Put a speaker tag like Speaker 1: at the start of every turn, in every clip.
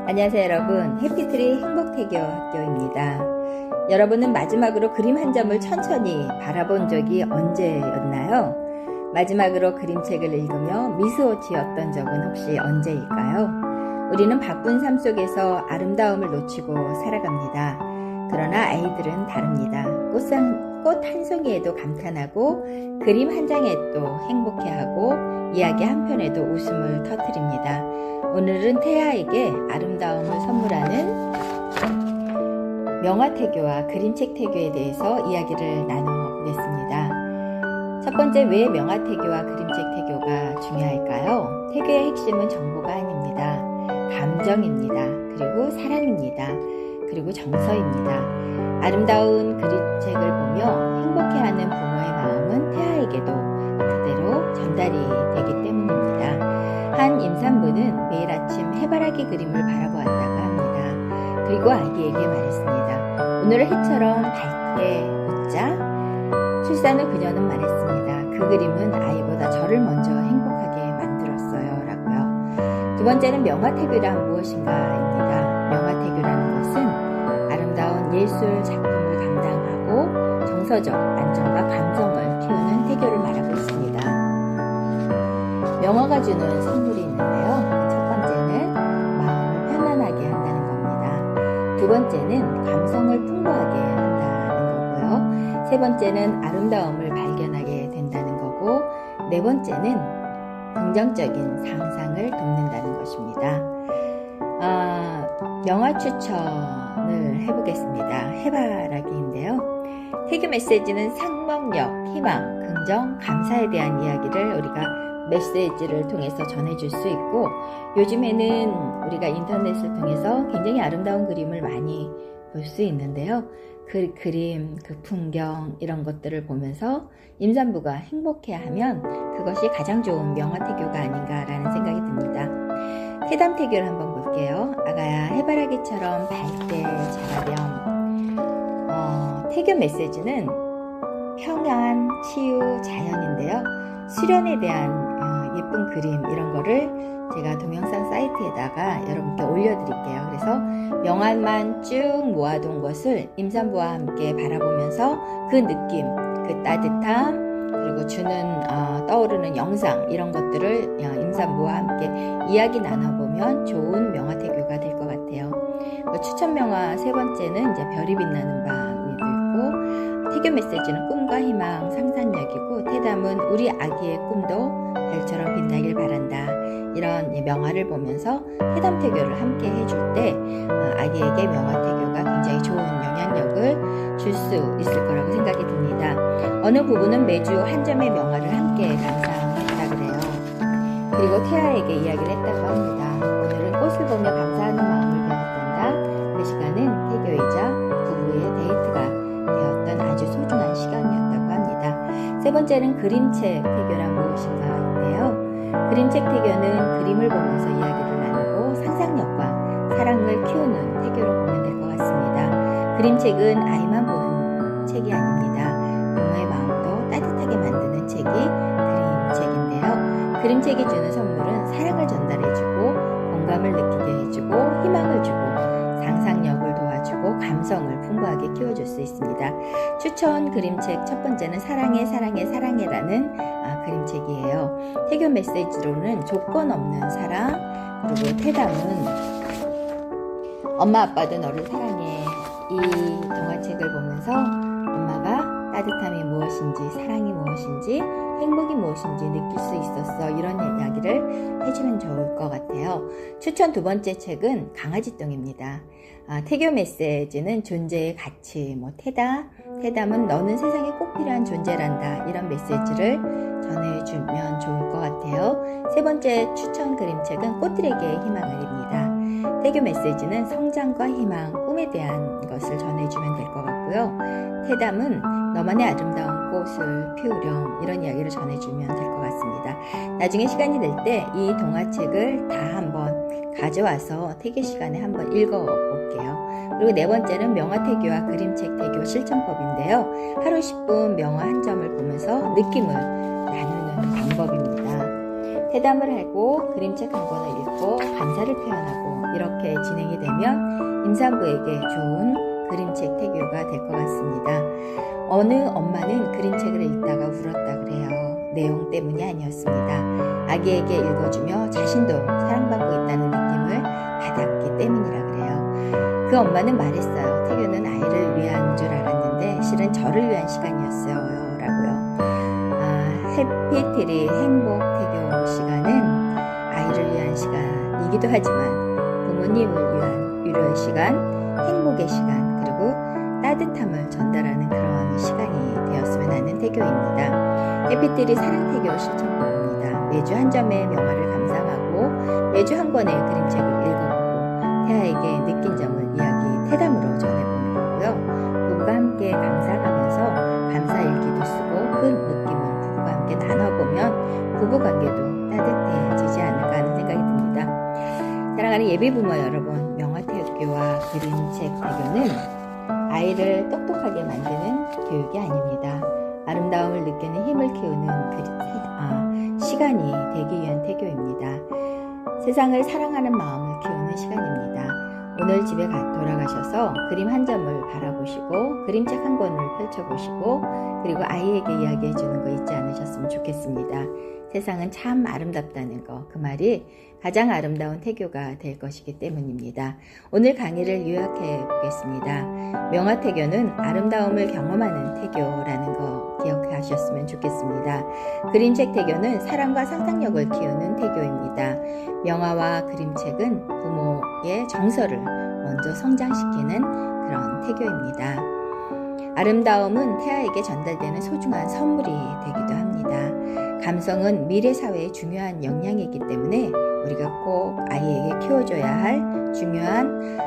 Speaker 1: 안녕하세요 여러분, 해피트리 행복태교 학교입니다. 여러분은 마지막으로 그림 한 점을 천천히 바라본 적이 언제였나요? 마지막으로 그림책을 읽으며 미소 지었던 적은 혹시 언제일까요? 우리는 바쁜 삶 속에서 아름다움을 놓치고 살아갑니다. 그러나 아이들은 다릅니다. 꽃 한 송이에도 감탄하고 그림 한 장에도 행복해하고 이야기 한 편에도 웃음을 터뜨립니다. 오늘은 태아에게 아름다움을 선물하는 명화태교와 그림책 태교에 대해서 이야기를 나눠보겠습니다. 첫 번째, 왜 명화태교와 그림책 태교가 중요할까요? 태교의 핵심은 정보가 아닙니다. 감정입니다. 그리고 사랑입니다. 그리고 정서입니다. 아름다운 그림책을 보며 행복해하는 부모의 마음은 태아에게도 그대로 전달이 되기 때문입니다. 한 임산부는 매일 아침 해바라기 그림을 바라보았다고 합니다. 그리고 아기에게 말했습니다. 오늘을 해처럼 밝게 웃자. 출산 후 그녀는 말했습니다. 그 그림은 아이보다 저를 먼저 행복하게 만들었어요. 라고요. 두 번째는 명화태교란 무엇인가입니다. 명화태교라는 것은 아름다운 예술 작품을 감당하고 정서적 안정과 감성을 키우는 태교를 말하고 있습니다. 명화가 주는 선물이 있는데요. 첫 번째는 마음을 편안하게 한다는 겁니다. 두 번째는 감성을 풍부하게 한다는 거고요. 세 번째는 아름다움을 발견하게 된다는 거고, 네 번째는 긍정적인 상상을 돕는다는 것입니다. 명화 추천을 해보겠습니다. 해바라기인데요. 태교 메시지는 생명력, 희망, 긍정, 감사에 대한 이야기를 우리가 메시지를 통해서 전해줄 수 있고, 요즘에는 우리가 인터넷을 통해서 굉장히 아름다운 그림을 많이 볼 수 있는데요. 그 그림, 그 풍경 이런 것들을 보면서 임산부가 행복해하면 그것이 가장 좋은 명화태교가 아닌가라는 생각이 듭니다. 태담태교를 한번 볼게요. 아가야 해바라기처럼 밝게 자라렴. 태교 메시지는 평안, 치유, 자연인데요. 수련에 대한 예쁜 그림 이런 거를 제가 동영상 사이트에다가 여러분께 올려드릴게요. 그래서 명화만 쭉 모아둔 것을 임산부와 함께 바라보면서 그 느낌, 그 따뜻함, 그리고 떠오르는 영상 이런 것들을 임산부와 함께 이야기 나눠보면 좋은 명화태교가 될 것 같아요. 추천 명화 세 번째는 이제 별이 빛나는 밤이 있고, 태교 메시지는 꿈과 희망, 상상력이고, 태담은 우리 아기의 꿈도 별처럼 빛나길 바란다. 이런 명화를 보면서 태담태교를 함께 해줄 때 아기에게 명화태교가 굉장히 좋은 영향력을 줄 수 있을 거라고 생각이 듭니다. 어느 부부는 매주 한 점의 명화를 함께 감상한다 그래요. 그리고 태아에게 이야기를 했다고 합니다. 오늘은 꽃을 보며 감사하는 마음을 배웠단다. 그 시간은 태교이자 부부의 데이트가 되었던 아주 소중한 시간이었다고 합니다. 세 번째는 그림책 태교란 무엇인가인데요. 그림책 태교는 그림을 보면서 이야기를 나누고 상상력과 사랑을 키우는 태교로 보면 될 것 같습니다. 그림책은 아이만 보는 책이 아닙니다. 부모의 마음도 따뜻하게 만드는 책이 그림책인데요. 그림책이 주는 선물은 사랑을 전달해주고 공감을 느끼게 해주고 희망을 주고 상상력을 도와주고 감성을 풍부하게 키워줄 수 있습니다. 추천 그림책 첫 번째는 사랑해 사랑해 사랑해라는 그림책이에요. 태교 메시지로는 조건 없는 사랑, 그리고 태담은 엄마 아빠도 너를 사랑해. 이 동화책을 보면서 엄마가 따뜻함이 무엇인지, 사랑이 무엇인지, 행복이 무엇인지 느낄 수 있었어. 이런 이야기를 해주면 좋을 것 같아요. 추천 두 번째 책은 강아지똥입니다. 태교 메시지는 존재의 가치, 태담은 너는 세상에 꼭 필요한 존재란다. 이런 메시지를 전해주면 좋을 것 같아요. 세 번째 추천 그림책은 꽃들에게 희망을입니다. 태교 메시지는 성장과 희망, 꿈에 대한 것을 전해주면 될 것 같고요. 태담은 너만의 아름다운 꽃을 피우렴. 이런 이야기를 전해주면 될 것 같습니다. 나중에 시간이 될 때 이 동화책을 다 한번 가져와서 태교 시간에 한번 읽어볼게요. 그리고 네 번째는 명화태교와 그림책 태교 실천법인데요. 하루 10분 명화 한 점을 보면서 느낌을 나누는 방법입니다. 회담을 하고 그림책 한 권을 읽고 감사를 표현하고 이렇게 진행이 되면 임산부에게 좋은 그림책 태교가 될 것 같습니다. 어느 엄마는 그림책을 읽다가 울었다 그래요. 내용 때문이 아니었습니다. 아기에게 읽어주며 자신도 사랑받고 있다는 느낌을 받았기 때문이라 그래요. 그 엄마는 말했어요. 태교는 아이를 위한 줄 알았는데 실은 저를 위한 시간이었어요 라고요. 해피트리 행복 태교 시간은 아이를 위한 시간이기도 하지만 부모님을 위한 위로의 시간, 행복의 시간, 그리고 따뜻함을 전달하는 그런 시간이 되었으면 하는 태교입니다. 해피트리 사랑태교 실천법입니다. 매주 한 점의 명화를 감상하고 매주 한 권의 그림책을 읽어보고 태아에게 느낀 점을 이야기 태담으로 전해보는 거고요. 부부가 함께 감상하면서 감사일기도 쓰고 그 느낌을 부부가 함께 나눠보면 부부관계도 따뜻해지지 않을까 하는 생각이 듭니다. 사랑하는 예비부모 여러분, 명화태교와 그림책 태교는 아이를 똑똑하게 만드는 교육이 아닙니다. 아름다움을 느끼는 힘을 키우는 시간이 되기 위한 태교입니다. 세상을 사랑하는 마음을 키우는 시간입니다. 오늘 집에 돌아가셔서 그림 한 점을 바라보시고 그림책 한 권을 펼쳐보시고 그리고 아이에게 이야기해 주는 거 잊지 않으셨으면 좋겠습니다. 세상은 참 아름답다는 거, 그 말이 가장 아름다운 태교가 될 것이기 때문입니다. 오늘 강의를 요약해 보겠습니다. 명화태교는 아름다움을 경험하는 태교라는 거 기억하셨으면 좋겠습니다. 그림책 태교는 사랑과 상상력을 키우는 태교입니다. 명화와 그림책은 부모의 정서를 먼저 성장시키는 그런 태교입니다. 아름다움은 태아에게 전달되는 소중한 선물이 되기도 합니다. 감성은 미래 사회의 중요한 역량이기 때문에 우리가 꼭 아이에게 키워줘야 할 중요한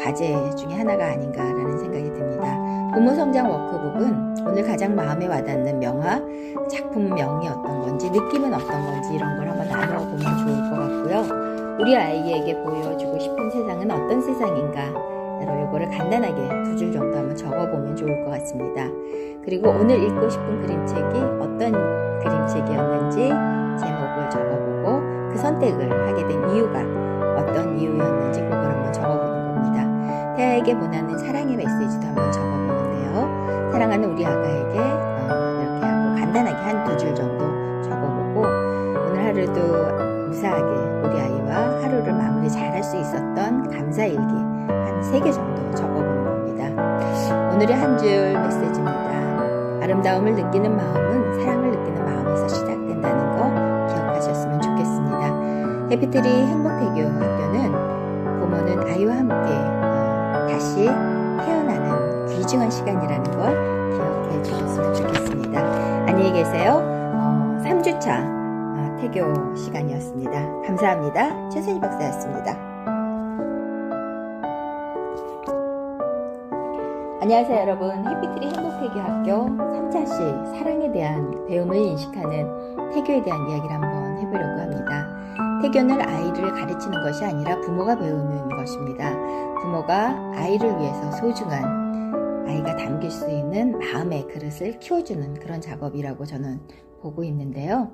Speaker 1: 과제 중에 하나가 아닌가라는 생각이 듭니다. 부모 성장 워크북은 오늘 가장 마음에 와닿는 명화, 작품명이 어떤 건지, 느낌은 어떤 건지 이런 걸 한번 나누어 보면 좋을 것 같고요. 우리 아이에게 보여주고 싶은 세상은 어떤 세상인가, 이거를 간단하게 2줄 정도 한번 적어보면 좋을 것 같습니다. 그리고 오늘 읽고 싶은 그림책이 어떤 그림책이었는지 제목을 적어보고 그 선택을 하게 된 이유가 어떤 이유였는지 그걸 한번 적어보는 겁니다. 태아에게 보내는 사랑의 메시지도 한번 적어보는데요. 사랑하는 우리 아가에게 이렇게 하고 간단하게 한 2줄 정도 적어보고 오늘 하루도 무사하게 우리 아이와 하루를 마무리 잘할 수 있었던 감사일기 한 3개 정도 적어보는 겁니다. 오늘의 한 줄 메시지입니다. 아름다움을 느끼는 마음은 사랑을 느끼는 마음에서 시작된다는 거 기억하셨으면 좋겠습니다. 해피트리 행복태교 학교는 부모는 아이와 함께 다시 태어나는 귀중한 시간이라는 걸 기억해 주셨으면 좋겠습니다. 안녕히 계세요. 3주차 태교 시간이었습니다. 감사합니다. 최선희 박사였습니다. 안녕하세요 여러분. 해피트리 행복태교 학교 3차시 사랑에 대한 배움을 인식하는 태교에 대한 이야기를 한번 해보려고 합니다. 태교는 아이를 가르치는 것이 아니라 부모가 배우는 것입니다. 부모가 아이를 위해서 소중한 아이가 담길 수 있는 마음의 그릇을 키워주는 그런 작업이라고 저는 보고 있는데요.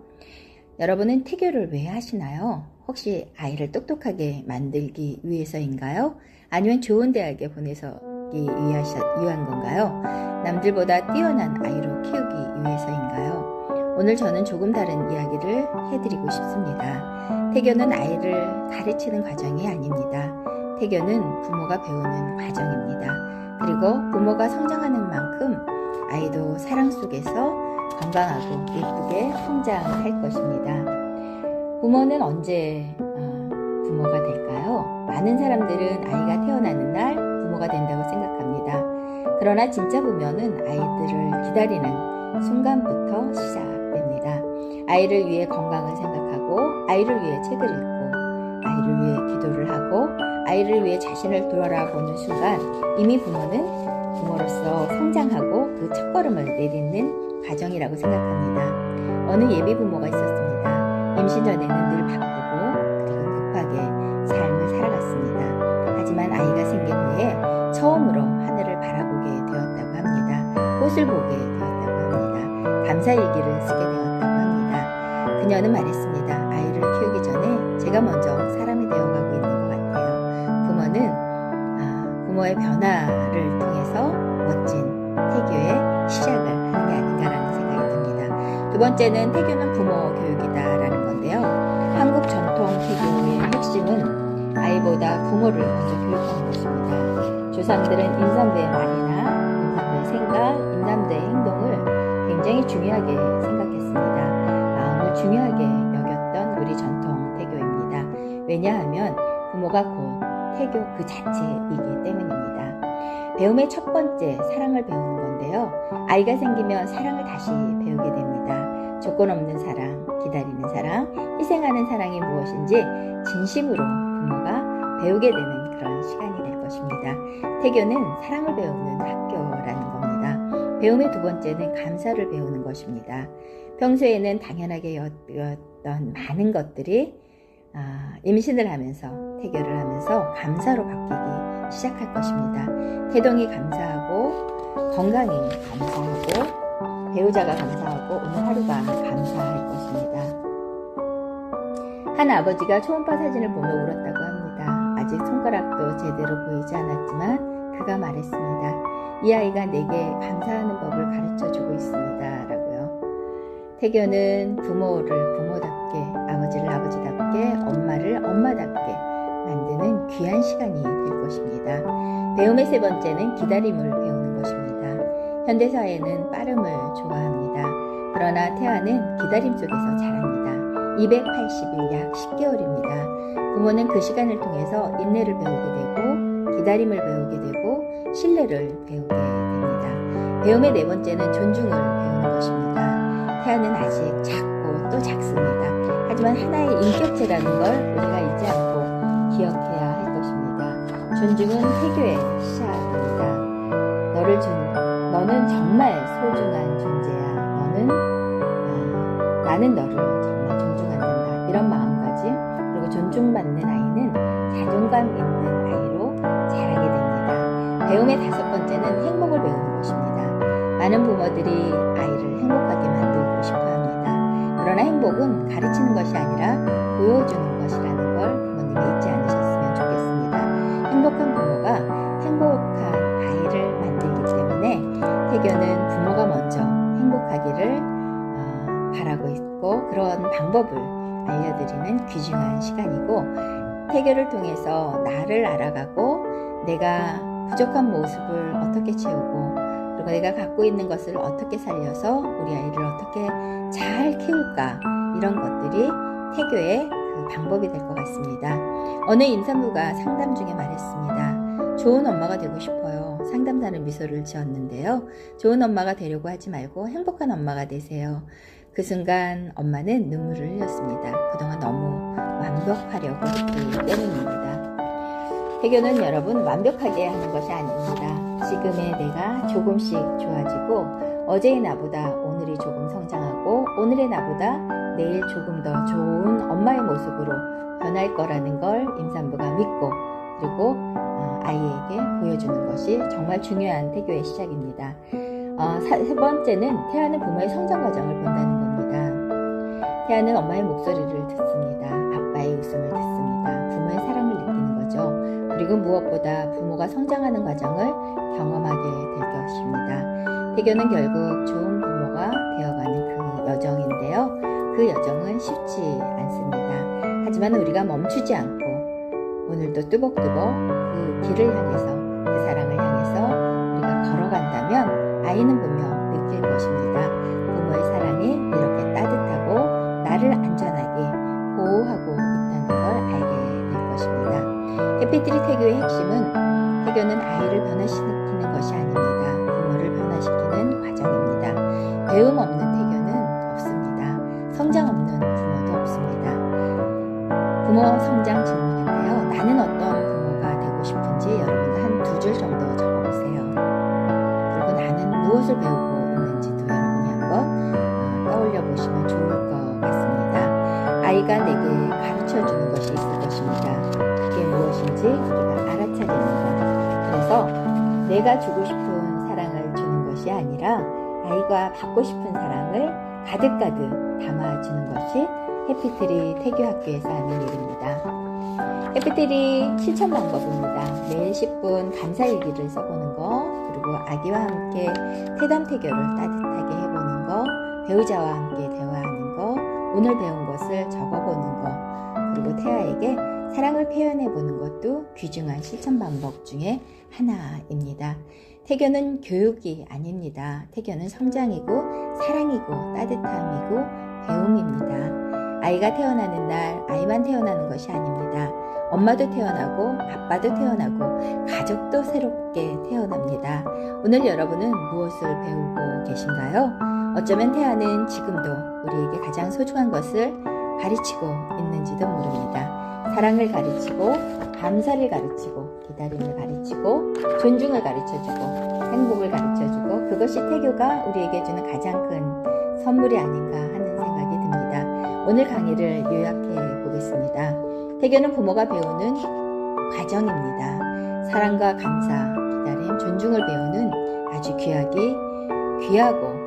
Speaker 1: 여러분은 태교를 왜 하시나요? 혹시 아이를 똑똑하게 만들기 위해서인가요? 아니면 좋은 대학에 보내서 위한 건가요? 남들보다 뛰어난 아이로 키우기 위해서인가요? 오늘 저는 조금 다른 이야기를 해드리고 싶습니다. 태교는 아이를 가르치는 과정이 아닙니다. 태교는 부모가 배우는 과정입니다. 그리고 부모가 성장하는 만큼 아이도 사랑 속에서 건강하고 예쁘게 성장할 것입니다. 부모는 언제 부모가 될까요? 많은 사람들은 아이가 태어나는 날 부모가 된다고 생각합니다. 그러나 진짜 부모는 아이들을 기다리는 순간부터 시작됩니다. 아이를 위해 건강을 생각하고 아이를 위해 책을 읽고 아이를 위해 기도를 하고 아이를 위해 자신을 돌아보는 순간 이미 부모는 부모로서 성장하고 그 첫걸음을 내딛는 과정이라고 생각합니다. 어느 예비 부모가 있었습니다. 임신 전에는 늘 바쁘고 그리고 급하게 삶을 살아갔습니다. 하지만 아이가 생긴 후에 처음으로 하늘을 바라보게 되었다고 합니다. 꽃을 보게 되었다고 합니다. 감사일기를 쓰게 되었다고 합니다. 그녀는 말했습니다. 아이 제가 먼저 사람이 되어가고 있는 것 같아요. 부모는 부모의 변화를 통해서 멋진 태교의 시작을 하는 게 아닌가라는 생각이 듭니다. 두 번째는 태교는 부모 교육이다라는 건데요. 한국 전통 태교의 핵심은 아이보다 부모를 먼저 교육하는 것입니다. 조상들은 임산부의 말이나 임산부의 생각, 임산부의 행동을 굉장히 중요하게 생각했습니다. 마음을 중요하게 여겼던 우리 전통 태교입니다. 왜냐하면 부모가 곧 태교 그 자체이기 때문입니다. 배움의 첫 번째 사랑을 배우는 건데요. 아이가 생기면 사랑을 다시 배우게 됩니다. 조건 없는 사랑, 기다리는 사랑, 희생하는 사랑이 무엇인지 진심으로 부모가 배우게 되는 그런 시간이 될 것입니다. 태교는 사랑을 배우는 학교라는 겁니다. 배움의 두 번째는 감사를 배우는 것입니다. 평소에는 당연하게 여겼던 많은 것들이 임신을 하면서 태교를 하면서 감사로 바뀌기 시작할 것입니다. 태동이 감사하고 건강이 감사하고 배우자가 감사하고 오늘 하루가 감사할 것입니다. 한 아버지가 초음파 사진을 보며 울었다고 합니다. 아직 손가락도 제대로 보이지 않았지만 그가 말했습니다. 이 아이가 내게 감사하는 법을 가르쳐주고 있습니다. 라고요. 태교는 부모를 부모답게, 아버지를 아버지답게, 엄마를 엄마답게 만드는 귀한 시간이 될 것입니다. 배움의 세 번째는 기다림을 배우는 것입니다. 현대사회는 빠름을 좋아합니다. 그러나 태아는 기다림 속에서 자랍니다. 280일 약 10개월입니다. 부모는 그 시간을 통해서 인내를 배우게 되고 기다림을 배우게 되고 신뢰를 배우게 됩니다. 배움의 네 번째는 존중을 배우는 것입니다. 태아는 아직 작고 또 작습니다. 하지만 하나의 인격체라는 걸 우리가 잊지 않고 기억해야 할 것입니다. 존중은 태교의 시작입니다. 너는 정말 소중한 존재야. 나는 너를 정말 존중한다. 이런 마음가짐, 그리고 존중받는 아이는 자존감 있는 아이로 자라게 됩니다. 배움의 다섯 번째는 행복을 배우는 것입니다. 많은 부모들이 아이를 행복하게 만들고 싶어 합니다. 그러나 행복은 가르치는 것이 아니라 보여주는 것이라는 걸 부모님이 잊지 않으셨으면 좋겠습니다. 행복한 부모가 행복한 아이를 만들기 때문에 태교는 부모가 먼저 행복하기를 바라고 있고 그런 방법을 알려드리는 귀중한 시간이고 태교를 통해서 나를 알아가고 내가 부족한 모습을 어떻게 채우고 그리고 내가 갖고 있는 것을 어떻게 살려서 우리 아이를 어떻게 잘 키울까 이런 것들이 태교의 그 방법이 될 것 같습니다. 어느 임산부가 상담 중에 말했습니다. 좋은 엄마가 되고 싶어요. 상담사는 미소를 지었는데요. 좋은 엄마가 되려고 하지 말고 행복한 엄마가 되세요. 그 순간 엄마는 눈물을 흘렸습니다. 그동안 너무 완벽하려고 했기 때문입니다. 태교는 여러분 완벽하게 하는 것이 아닙니다. 지금의 내가 조금씩 좋아지고 어제의 나보다 오늘이 조금 성장하고 오늘의 나보다 내일 조금 더 좋은 엄마의 모습으로 변할 거라는 걸 임산부가 믿고 그리고 아이에게 보여주는 것이 정말 중요한 태교의 시작입니다. 세 번째는 태아는 부모의 성장 과정을 본다는 겁니다. 태아는 엄마의 목소리를 듣습니다. 아빠의 웃음을 듣습니다. 부모의 사랑을 느끼는 거죠. 그리고 무엇보다 부모가 성장하는 과정을 경험하게 될 것입니다. 태교는 결국 좋은 부모가 되어가는 그 여정인데요. 그 여정은 쉽지 않습니다. 하지만 우리가 멈추지 않고 오늘도 뚜벅뚜벅 그 길을 향해서 그 사랑을 향해서 우리가 걸어간다면 아이는 분명 느낄 것입니다. 부모의 사랑이 이렇게 따뜻하고 나를 안전하게 보호하고 있다는 걸 알게 될 것입니다. 해피트리 태교의 핵심은 태교는 아이를 변화시키는 것이 아닙니다. 부모를 변화시키는 과정입니다. 배움 없는 태교는 없습니다. 성장 없는 부모도 없습니다. 부모 성장 질문인데요. 나는 어떤 부모가 되고 싶은지 여러분 한 두 줄 정도 적어보세요. 그리고 나는 무엇을 배우고 있는지도 여러분이 한번 떠올려 보시면 좋을 것 같습니다. 아이가 내게 가르쳐주는 것이 있을 것입니다. 그게 무엇인지 우리가 알아차리는 것. 그래서 내가 주고 싶은 사랑을 주는 것이 아니라 아이가 받고 싶은 사랑을 가득가득 담아주는 것이 해피트리 태교학교에서 하는 일입니다. 해피트리 실천 방법입니다. 매일 10분 감사일기를 써보는 거, 그리고 아기와 함께 태담태교를 따뜻하게 해보는 거, 배우자와 함께 대화하는 거, 오늘 배운 것을 적어보는 거, 그리고 태아에게 사랑을 표현해보는 것도 귀중한 실천 방법 중에 하나입니다. 태교는 교육이 아닙니다. 태교는 성장이고 사랑이고 따뜻함이고 배움입니다. 아이가 태어나는 날 아이만 태어나는 것이 아닙니다. 엄마도 태어나고 아빠도 태어나고 가족도 새롭게 태어납니다. 오늘 여러분은 무엇을 배우고 계신가요? 어쩌면 태아는 지금도 우리에게 가장 소중한 것을 가르치고 있는지도 모릅니다. 사랑을 가르치고 감사를 가르치고 기다림을 가르치고 존중을 가르쳐주고 행복을 가르쳐주고 그것이 태교가 우리에게 주는 가장 큰 선물이 아닌가 하는 생각이 듭니다. 오늘 강의를 요약해 보겠습니다. 태교는 부모가 배우는 과정입니다. 사랑과 감사, 기다림, 존중을 배우는 아주 귀하고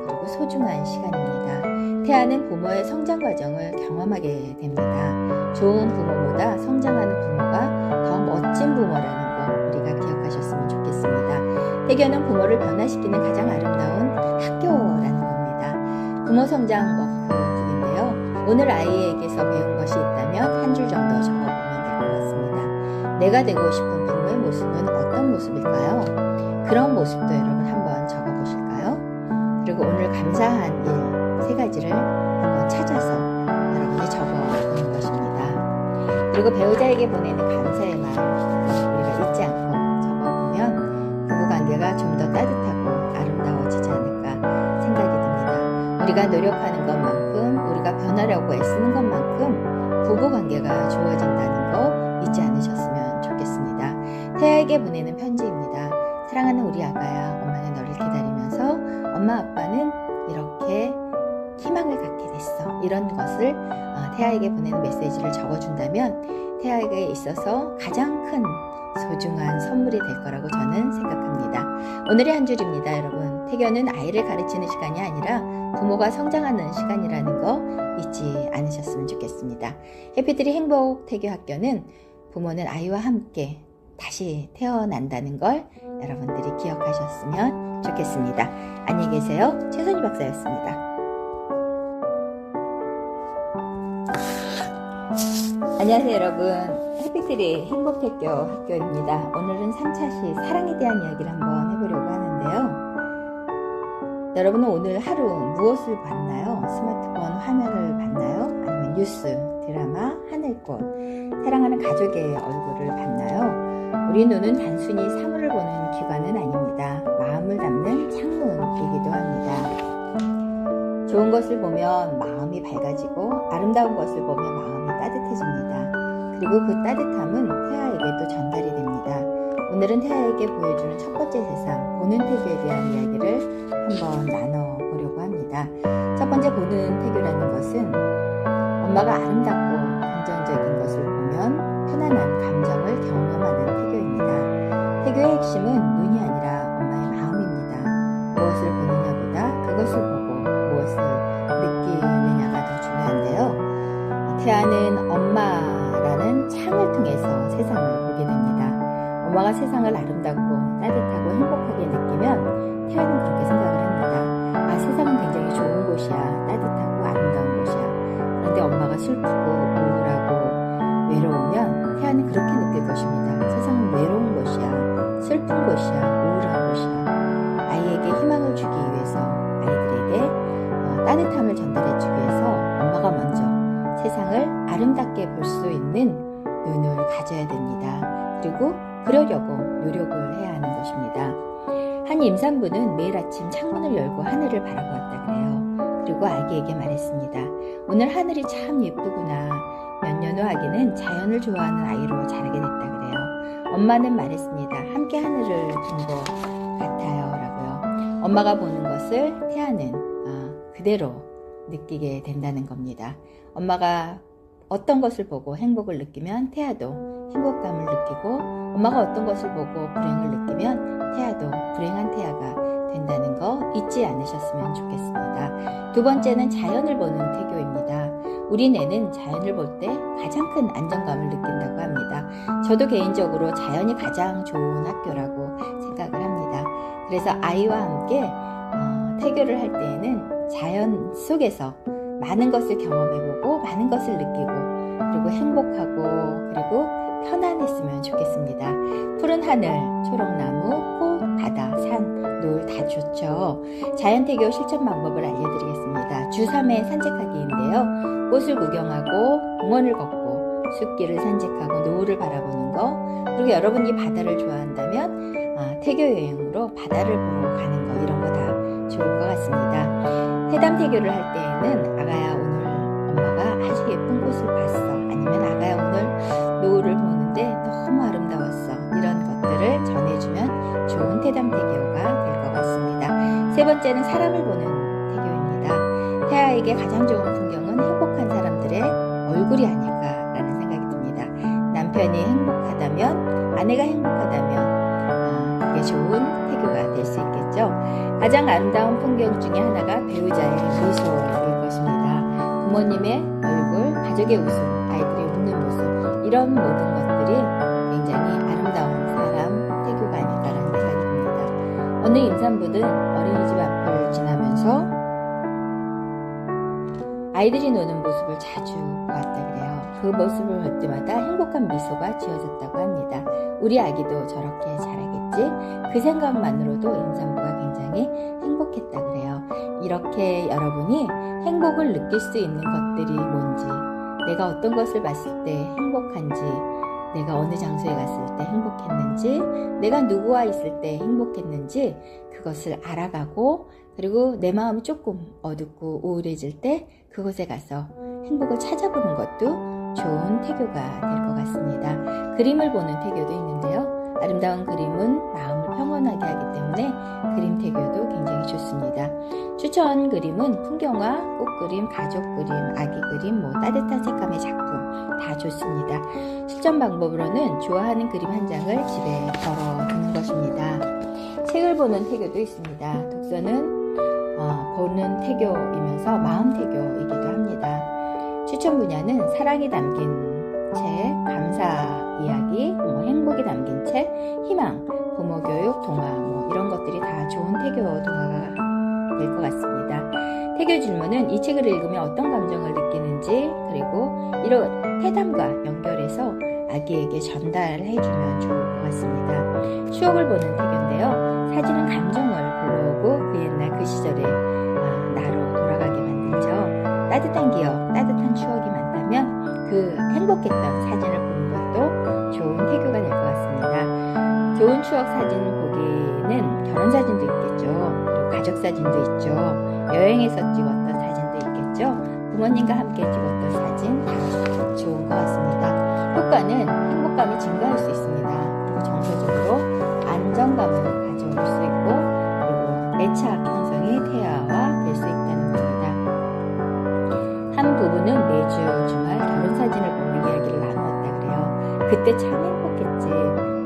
Speaker 1: 그리고 소중한 시간입니다. 태아는 부모의 성장 과정을 경험하게 됩니다. 좋은 부모보다 성장하는 부모가 더 멋진 부모라는 거 우리가 기억하셨으면 좋겠습니다. 태교는 부모를 변화시키는 가장 아름다운 학교라는 겁니다. 부모 성장 워크북인데요. 오늘 아이에게서 배운 것이 있다면 한 줄 정도 적어보면 될 것 같습니다. 내가 되고 싶은 부모의 모습은 어떤 모습일까요? 그런 모습도 여러분 한번 적어보실까요? 그리고 오늘 감사한 일 3가지를 한번 찾아서 여러분이 적어보는 것입니다. 그리고 배우자에게 보내는 감사의 말 우리가 잊지 않고 적어보면 부부관계가 좀 더 따뜻하고 아름다워지지 않을까 생각이 듭니다. 우리가 노력하는 것만큼 우리가 변하려고 애쓰는 것만큼 부부관계가 좋아진다는 거 잊지 않으셨으면 좋겠습니다. 태아에게 보내는 편지입니다. 사랑하는 우리 아가야, 엄마는 너를 기다리면서 엄마 아빠는 이렇게 희망을 갖게 됐어. 이런 것을 태아에게 보내는 메시지를 적어준다면 태아에게 있어서 가장 큰 소중한 선물이 될 거라고 저는 생각합니다. 오늘의 한 줄입니다, 여러분. 태교는 아이를 가르치는 시간이 아니라 부모가 성장하는 시간이라는 거 잊지 않으셨으면 좋겠습니다. 해피트리 행복 태교학교는 부모는 아이와 함께 다시 태어난다는 걸 여러분들이 기억하셨으면 좋겠습니다. 안녕히 계세요. 최선희 박사였습니다. 안녕하세요 여러분, 해피트리 행복태교 학교입니다. 오늘은 3차시 사랑에 대한 이야기를 한번 해보려고 하는데요. 여러분은 오늘 하루 무엇을 봤나요? 스마트폰 화면을 봤나요? 아니면 뉴스, 드라마, 하늘꽃, 사랑하는 가족의 얼굴을 봤나요? 우리 눈은 단순히 사물을 보는 기관은 아닙니다. 마음을 담는 창문이기도 합니다. 좋은 것을 보면 마음이 밝아지고 아름다운 것을 보면 마음이 따뜻해집니다. 그리고 그 따뜻함은 태아에게도 전달이 됩니다. 오늘은 태아에게 보여주는 첫 번째 세상, 보는 태교에 대한 이야기를 한번 나눠보려고 합니다. 첫 번째 보는 태교라는 것은 엄마가 아름답고 긍정적인 것을 보면 편안한 감정을 경험하는 태교입니다. 태교의 핵심은 눈이 아니라 엄마의 마음입니다. 무엇을 보느냐보다 그것을 보고 무엇을 느끼느냐가 더 중요한데요. 태아는 엄마라는 창을 통해서 세상을 보게 됩니다. 엄마가 세상을 아름답고 따뜻하고 행복하게 느끼면 태아는 그렇게 생각을 합니다. 세상은 굉장히 좋은 곳이야. 따뜻하고 아름다운 곳이야. 그런데 엄마가 슬프고 우울하고 외로우면 태아는 그렇게 느낄 것입니다. 세상은 외로운 곳이야. 슬픈 곳이야. 우울한 곳이야. 아이에게 희망을 주기 위해서, 아이들에게 따뜻함을 전달해주기 위해서 엄마가 먼저 세상을 아름답게 볼 수 있는 눈을 가져야 됩니다. 그리고 그러려고 노력을 해야 하는 것입니다. 한 임산부는 매일 아침 창문을 열고 하늘을 바라보았다 그래요. 그리고 아기에게 말했습니다. 오늘 하늘이 참 예쁘구나. 몇 년 후 아기는 자연을 좋아하는 아이로 자라게 됐다 그래요. 엄마는 말했습니다. 함께 하늘을 본 것 같아요 라고요. 엄마가 보는 것을 태아는 그대로 느끼게 된다는 겁니다. 엄마가 어떤 것을 보고 행복을 느끼면 태아도 행복감을 느끼고, 엄마가 어떤 것을 보고 불행을 느끼면 태아도 불행한 태아가 된다는 거 잊지 않으셨으면 좋겠습니다. 두 번째는 자연을 보는 태교입니다. 우리 뇌는 자연을 볼 때 가장 큰 안정감을 느낀다고 합니다. 저도 개인적으로 자연이 가장 좋은 학교라고 생각을 합니다. 그래서 아이와 함께 태교를 할 때에는 자연 속에서 많은 것을 경험해보고 많은 것을 느끼고 그리고 행복하고 그리고 편안했으면 좋겠습니다. 푸른 하늘, 초록나무, 꽃, 바다, 산, 노을 다 좋죠. 자연태교 실천 방법을 알려드리겠습니다. 주 3회 산책하기인데요. 꽃을 구경하고 공원을 걷고 숲길을 산책하고 노을을 바라보는 거 그리고 여러분이 바다를 좋아한다면 태교 여행으로 바다를 보러 가는 거 이런 거 다 좋을 것 같습니다. 해담 태교를 할 때에는 아가야 오늘 엄마가 아주 예쁜 꽃을 봤어 아니면 아가야 오늘 노을을 보는데 너무 아름다웠어 이런 것들을 전해주면 좋은 태담 태교가 될 것 같습니다. 세 번째는 사람을 보는 태교입니다. 태아에게 가장 좋은 풍경은 행복한 사람들의 얼굴이 아닐까라는 생각이 듭니다. 남편이 행복하다면 아내가 행복하다면 그게 좋은 태교가 될 수 있겠죠. 가장 아름다운 풍경 중에 하나가 배우자의 미소일 것입니다. 부모님의 얼굴, 가족의 웃음, 아이들의 웃는 모습 이런 모든 것들이 굉장히 아름다운 사람 태교가 아닐까라는 생각이 듭니다. 어느 임산부는 어린이집 앞을 지나면서 아이들이 노는 모습을 자주 보았다 그래요. 그 모습을 볼 때마다 행복한 미소가 지어졌다고 합니다. 우리 아기도 저렇게 자라겠지? 그 생각만으로도 임산부가 굉장히 행복했다 그래요. 이렇게 여러분이 행복을 느낄 수 있는 것들이 뭔지, 내가 어떤 것을 봤을 때 행복한지, 내가 어느 장소에 갔을 때 행복했는지, 내가 누구와 있을 때 행복했는지 그것을 알아가고 그리고 내 마음이 조금 어둡고 우울해질 때 그곳에 가서 행복을 찾아보는 것도 좋은 태교가 될 것 같습니다. 그림을 보는 태교도 있는데요. 아름다운 그림은 마음을 평온하게 하기 때문에 그림 태교도 굉장히 좋습니다. 추천 그림은 풍경화, 꽃그림, 가족 그림, 아기 그림, 따뜻한 색감의 작품 다 좋습니다. 실전 방법으로는 좋아하는 그림 한 장을 집에 걸어두는 것입니다. 책을 보는 태교도 있습니다. 독서는 보는 태교이면서 마음 태교이기도 합니다. 추천 분야는 사랑이 담긴 책, 감사 이야기, 행복이 담긴 책, 희망, 부모 교육, 동화 이런 것들이 다 좋은 태교 동화가 될 것 같습니다. 태교 질문은 이 책을 읽으면 어떤 감정을 느끼는지 그리고 이런 태담과 연결해서 아기에게 전달해주면 좋을 것 같습니다. 추억을 보는 태교인데요. 사진은 감정을 불러오고 그 옛날 그 시절의 나로 돌아가게 만들죠. 따뜻한 기억, 따뜻한 추억이 많다면 그 행복했던 사진을 보는 것도 좋은 태교가 될 것 같습니다. 좋은 추억 사진 보기는 결혼 사진도 있겠죠. 그리고 가족 사진도 있죠. 여행에서 찍었던 사진도 있겠죠. 부모님과 함께 찍었던 사진 다 좋은 것 같습니다. 효과는 행복감이 증가할 수 있습니다. 그리고 정서적으로 안정감을 가져올 수 있고 그리고 애착 형성이 태아와 될 수 있다는 겁니다. 한 부부는 매주 주말 결혼 사진을 보며 이야기를 나누었다 그래요. 그때 참 행복했지.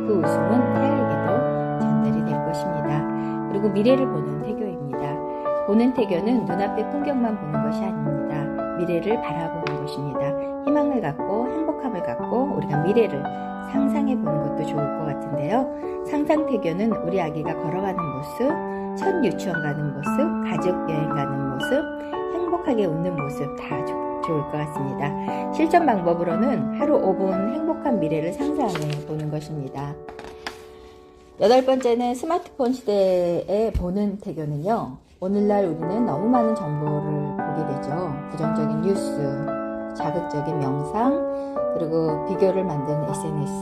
Speaker 1: 그 웃음은 태아에게도 전달이 될 것입니다. 그리고 미래를 보는 태교입니다. 보는 태교는 눈앞의 풍경만 보는 것이 아닙니다. 미래를 바라보는 것입니다. 희망을 갖고 행복함을 갖고 우리가 미래를 상상해 보는 것도 좋을 것 같은데요. 상상 태교는 우리 아기가 걸어가는 모습, 첫 유치원 가는 모습, 가족 여행 가는 모습, 행복하게 웃는 모습 다 좋을 것 같습니다. 실전 방법으로는 하루 5분 행복한 미래를 상상해 보는 것입니다. 8번째는 스마트폰 시대에 보는 태교는요. 오늘날 우리는 너무 많은 정보를 보게 되죠. 부정적인 뉴스, 자극적인 명상, 그리고 비교를 만드는 SNS.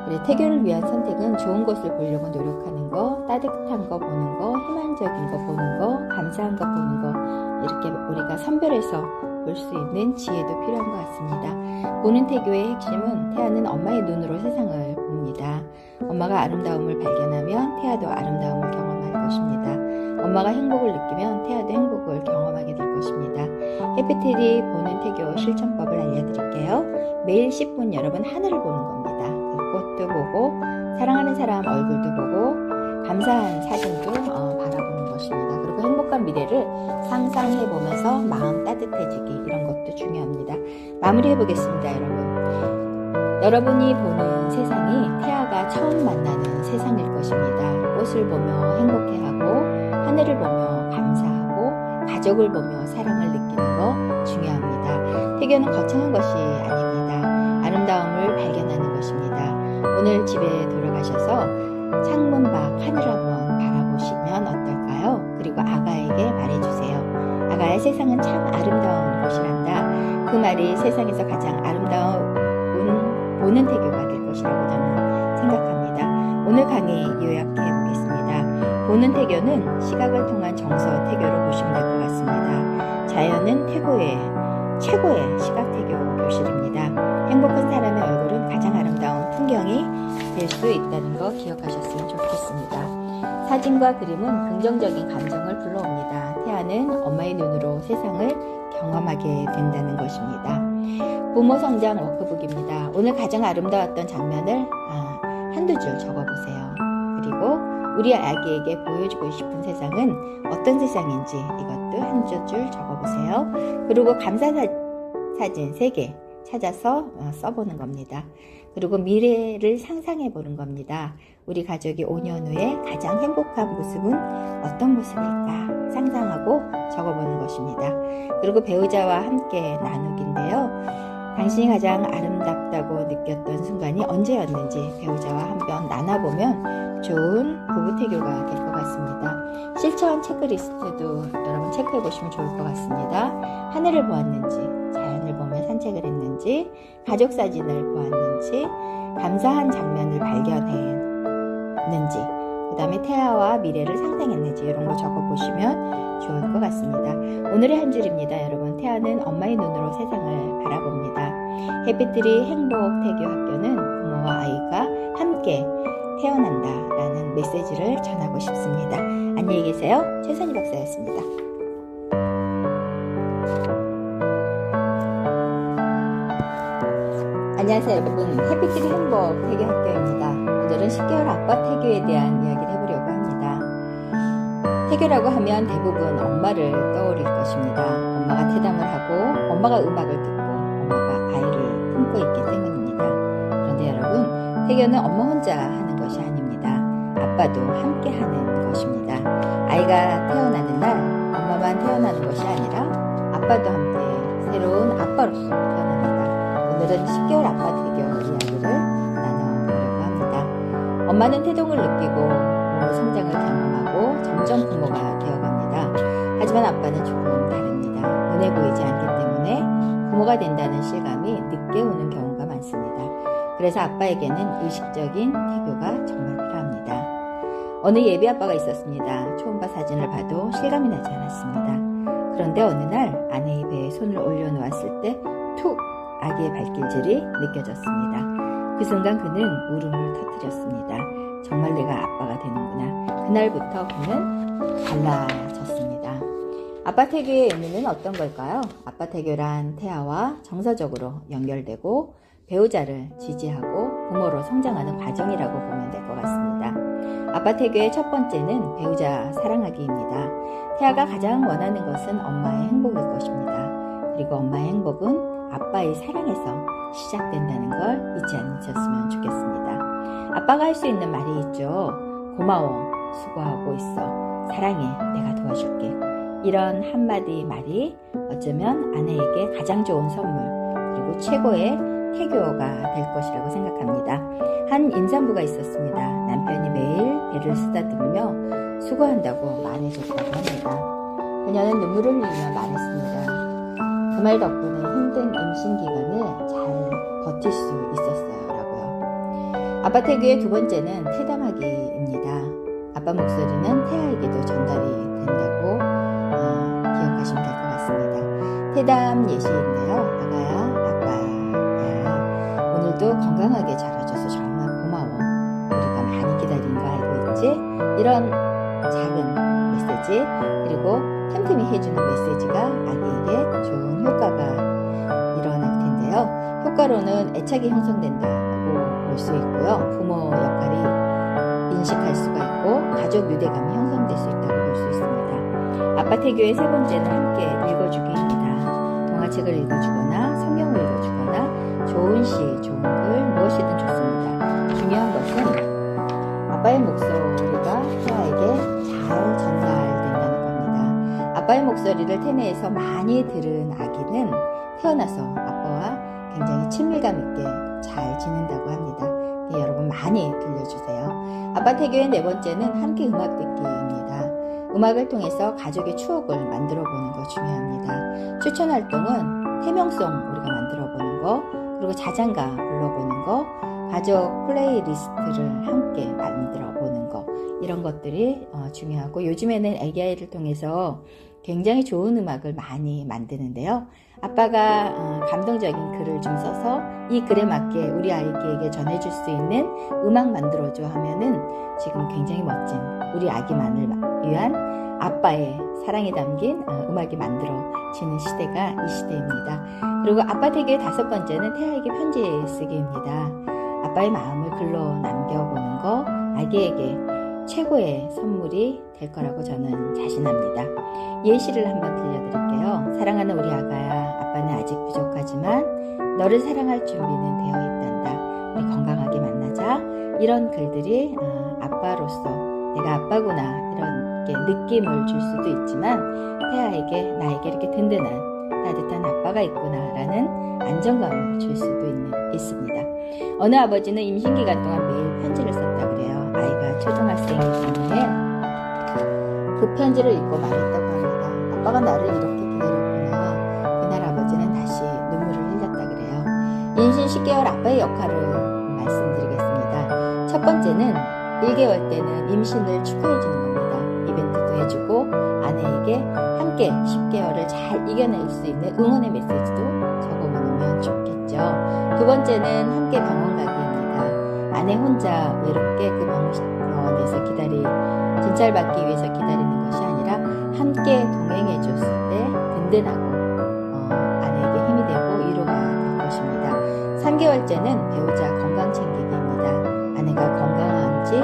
Speaker 1: 그리고 태교를 위한 선택은 좋은 것을 보려고 노력하는 거, 따뜻한 거 보는 거, 희망적인 거 보는 거, 감사한 거 보는 거 이렇게 우리가 선별해서 볼 수 있는 지혜도 필요한 것 같습니다. 보는 태교의 핵심은 태아는 엄마의 눈으로 세상을 봅니다. 엄마가 아름다움을 발견하면 태아도 아름다움을 경험할 것입니다. 엄마가 행복을 느끼면 태아도 행복을 경험하게 될 것입니다. 해피텔이 보는 태교 실천법을 알려드릴게요. 매일 10분 여러분 하늘을 보는 겁니다. 그 꽃도 보고 사랑하는 사람 얼굴도 보고 감사한 사진도 바라보는 것입니다. 그리고 행복한 미래를 상상해 보면서 마음 따뜻해지기, 이런 것도 중요합니다. 마무리해 보겠습니다, 여러분. 여러분이 보는 세상이 태아가 처음 만나는 세상일 것입니다. 꽃을 보며 행복해하고 하늘을 보며 감사하고 가족을 보며 사랑을 느끼는 거 중요합니다. 태교는 거창한 것이 아닙니다. 아름다움을 발견하는 것입니다. 오늘 집에 돌아가셔서 창문 밖 하늘 한번 바라보시면 어떨까요? 그리고 아가에게 말해주세요. 아가야, 세상은 참 아름다운 곳이란다. 그 말이 세상에서 가장 아름다운 보는 태교가 될 것이라고 저는 생각합니다. 오늘 강의 요약해 보겠습니다. 보는 태교는 시각을 통한 정서 태교로 보시면 될 것 같습니다. 자연은 최고의 시각 태교 교실입니다. 행복한 사람의 얼굴은 가장 아름다운 풍경이 될 수 있다는 거 기억하셨으면 좋겠습니다. 사진과 그림은 긍정적인 감정을 불러옵니다. 태아는 엄마의 눈으로 세상을 경험하게 된다는 것입니다. 부모 성장 워크북입니다. 오늘 가장 아름다웠던 장면을 한두 줄 적어보세요. 그리고 우리 아기에게 보여주고 싶은 세상은 어떤 세상인지 이것도 한두 줄 적어보세요. 그리고 감사 사진 3개 찾아서 써보는 겁니다. 그리고 미래를 상상해 보는 겁니다. 우리 가족이 5년 후에 가장 행복한 모습은 어떤 모습일까 상상하고 적어보는 것입니다. 그리고 배우자와 함께 나누기인데요. 당신이 가장 아름답다고 느꼈던 순간이 언제였는지 배우자와 한번 나눠보면 좋은 부부 태교가 될 것 같습니다. 실천 체크리스트도 여러분 체크해 보시면 좋을 것 같습니다. 하늘을 보았는지, 자연을 보며 산책을 했는지, 가족 사진을 보았는지, 감사한 장면을 발견했는지, 그 다음에 태아와 미래를 상상했는지, 이런 거 적어보시면 좋을 것 같습니다. 오늘의 한 줄입니다. 여러분, 태아는 엄마의 눈으로 세상을 바라봅니다. 해피트리 행복 태교 학교는 부모와 아이가 함께 태어난다 라는 메시지를 전하고 싶습니다. 안녕히 계세요. 최선희 박사였습니다. 안녕하세요, 여러분. 해피트리 행복 태교 학교입니다. 오늘은 10개월 아빠 태교에 대한 이야기를 해보려고 합니다. 태교라고 하면 대부분 엄마를 떠올릴 것입니다. 엄마가 태담을 하고 엄마가 음악을 듣고 엄마가 아이를 품고 있기 때문입니다. 그런데 여러분, 태교는 엄마 혼자 하는 것이 아닙니다. 아빠도 함께 하는 것입니다. 아이가 태어나는 날 엄마만 태어나는 것이 아니라 아빠도 함께 새로운 아빠로서 태어납니다. 오늘은 10개월 아빠 태교 이야기를 나눠보려고 합니다. 엄마는 태동을 느끼고 부모 성장을 경험하고 점점 부모가 되어갑니다. 하지만 아빠는 조금 다릅니다. 눈에 보이지 않기 때문에 부모가 된다는 실감이 늦게 오는 경우가 많습니다. 그래서 아빠에게는 의식적인 태교가 정말 필요합니다. 어느 예비 아빠가 있었습니다. 초음파 사진을 봐도 실감이 나지 않았습니다. 그런데 어느 날 아내의 배에 손을 올려놓았을 때 툭! 아기의 발길질이 느껴졌습니다. 그 순간 그는 울음을 터뜨렸습니다. 정말 내가 아빠가 되는구나. 그날부터 그는 달라졌습니다. 아빠 태교의 의미는 어떤 걸까요? 아빠 태교란 태아와 정서적으로 연결되고 배우자를 지지하고 부모로 성장하는 과정이라고 보면 될 것 같습니다. 아빠 태교의 첫 번째는 배우자 사랑하기입니다. 태아가 가장 원하는 것은 엄마의 행복일 것입니다. 그리고 엄마의 행복은 아빠의 사랑에서 시작된다는 걸 잊지 않으셨으면 좋겠습니다. 아빠가 할 수 있는 말이 있죠. 고마워, 수고하고 있어, 사랑해, 내가 도와줄게. 이런 한마디 말이 어쩌면 아내에게 가장 좋은 선물, 그리고 최고의 태교가 될 것이라고 생각합니다. 한 임산부가 있었습니다. 남편이 매일 배를 쓰다듬으며 수고한다고 말해줬다고 합니다. 그녀는 눈물을 흘리며 말했습니다. 그 말 덕분에 힘든 임신 기간을 잘 버틸 수 있었어요 라고요. 아빠 태교의 두 번째는 태담하기입니다. 아빠 목소리는 태아에게도 전달이 된다고 기억하시면 될 것 같습니다. 태담 예시인데요. 아가야, 오늘도 건강하게 자라줘서 정말 고마워. 우리가 많이 기다린 거 알고 있지? 이런 작은 메시지, 그리고 틈틈이 해주는 메시지가 아기에게 좋은 효과가 일어날 텐데요. 효과로는 애착이 형성된다고 볼 수 있고요. 부모 역할이 인식할 수가 있고 가족 유대감이 형성될 수 있다고 볼 수 있습니다. 아빠 태교의 세 번째는 함께 읽어주기입니다. 동화책을 읽어주거나 성경을 읽어주거나 좋은 시, 좋은 글 무엇이든 좋습니다. 중요한 것은 아빠의 목소리가 태아에게 잘 전달된다는 겁니다. 아빠의 목소리를 태내에서 많이 들은 아기는 태어나서 아빠와 굉장히 친밀감 있게 잘 지낸다고 합니다. 여러분 많이 들려주세요. 아빠 태교의 네 번째는 함께 음악 듣기입니다. 음악을 통해서 가족의 추억을 만들어 보는 거 중요합니다. 추천 활동은 태명송 우리가 만들어 보는 거, 그리고 자장가 불러보는 거, 가족 플레이리스트를 함께 만들어 보는 거, 이런 것들이 중요하고, 요즘에는 AI를 통해서 굉장히 좋은 음악을 많이 만드는데요. 아빠가 감동적인 글을 좀 써서 이 글에 맞게 우리 아이에게 전해줄 수 있는 음악 만들어줘 하면은 지금 굉장히 멋진 우리 아기만을 위한 아빠의 사랑이 담긴 음악이 만들어지는 시대가 이 시대입니다. 그리고 아빠 태교의 다섯 번째는 태아에게 편지 쓰기입니다. 아빠의 마음을 글로 남겨보는 거 아기에게 최고의 선물이 될 거라고 저는 자신합니다. 예시를 한번 들려드릴게요. 사랑하는 우리 아가야, 아빠는 아직 부족하지만 너를 사랑할 준비는 되어 있단다. 우리 건강하게 만나자. 이런 글들이 아빠로서 내가 아빠구나 이런 느낌을 줄 수도 있지만, 태아에게 나에게 이렇게 든든한 따뜻한 아빠가 있구나라는 안정감을 줄 수도 있습니다. 어느 아버지는 임신기간 동안 매일 편지를 썼다 그래요. 아이가 초등학생이기 때문에 그 편지를 읽고 말했다고 합니다. 아빠가 나를 이렇게 기다렸구나. 그날 아버지는 다시 눈물을 흘렸다 그래요. 임신 10개월 아빠의 역할을 말씀드리겠습니다. 첫 번째는 1개월 때는 임신을 축하해주는 겁니다. 이벤트도 해주고 아내에게 함께 10개월을 잘 이겨낼 수 있는 응원의 메시지도 적어보면 좋겠죠. 두 번째는 함께 병원 가기입니다. 아내 혼자 외롭게 그 병원에서 진찰받기 위해서 기다리는 것이 아니라 함께 동행해 줬을 때 든든하고 아내에게 힘이 되고 위로가 될 것입니다. 3개월째는 배우자 건강 챙기기입니다. 아내가 건강한지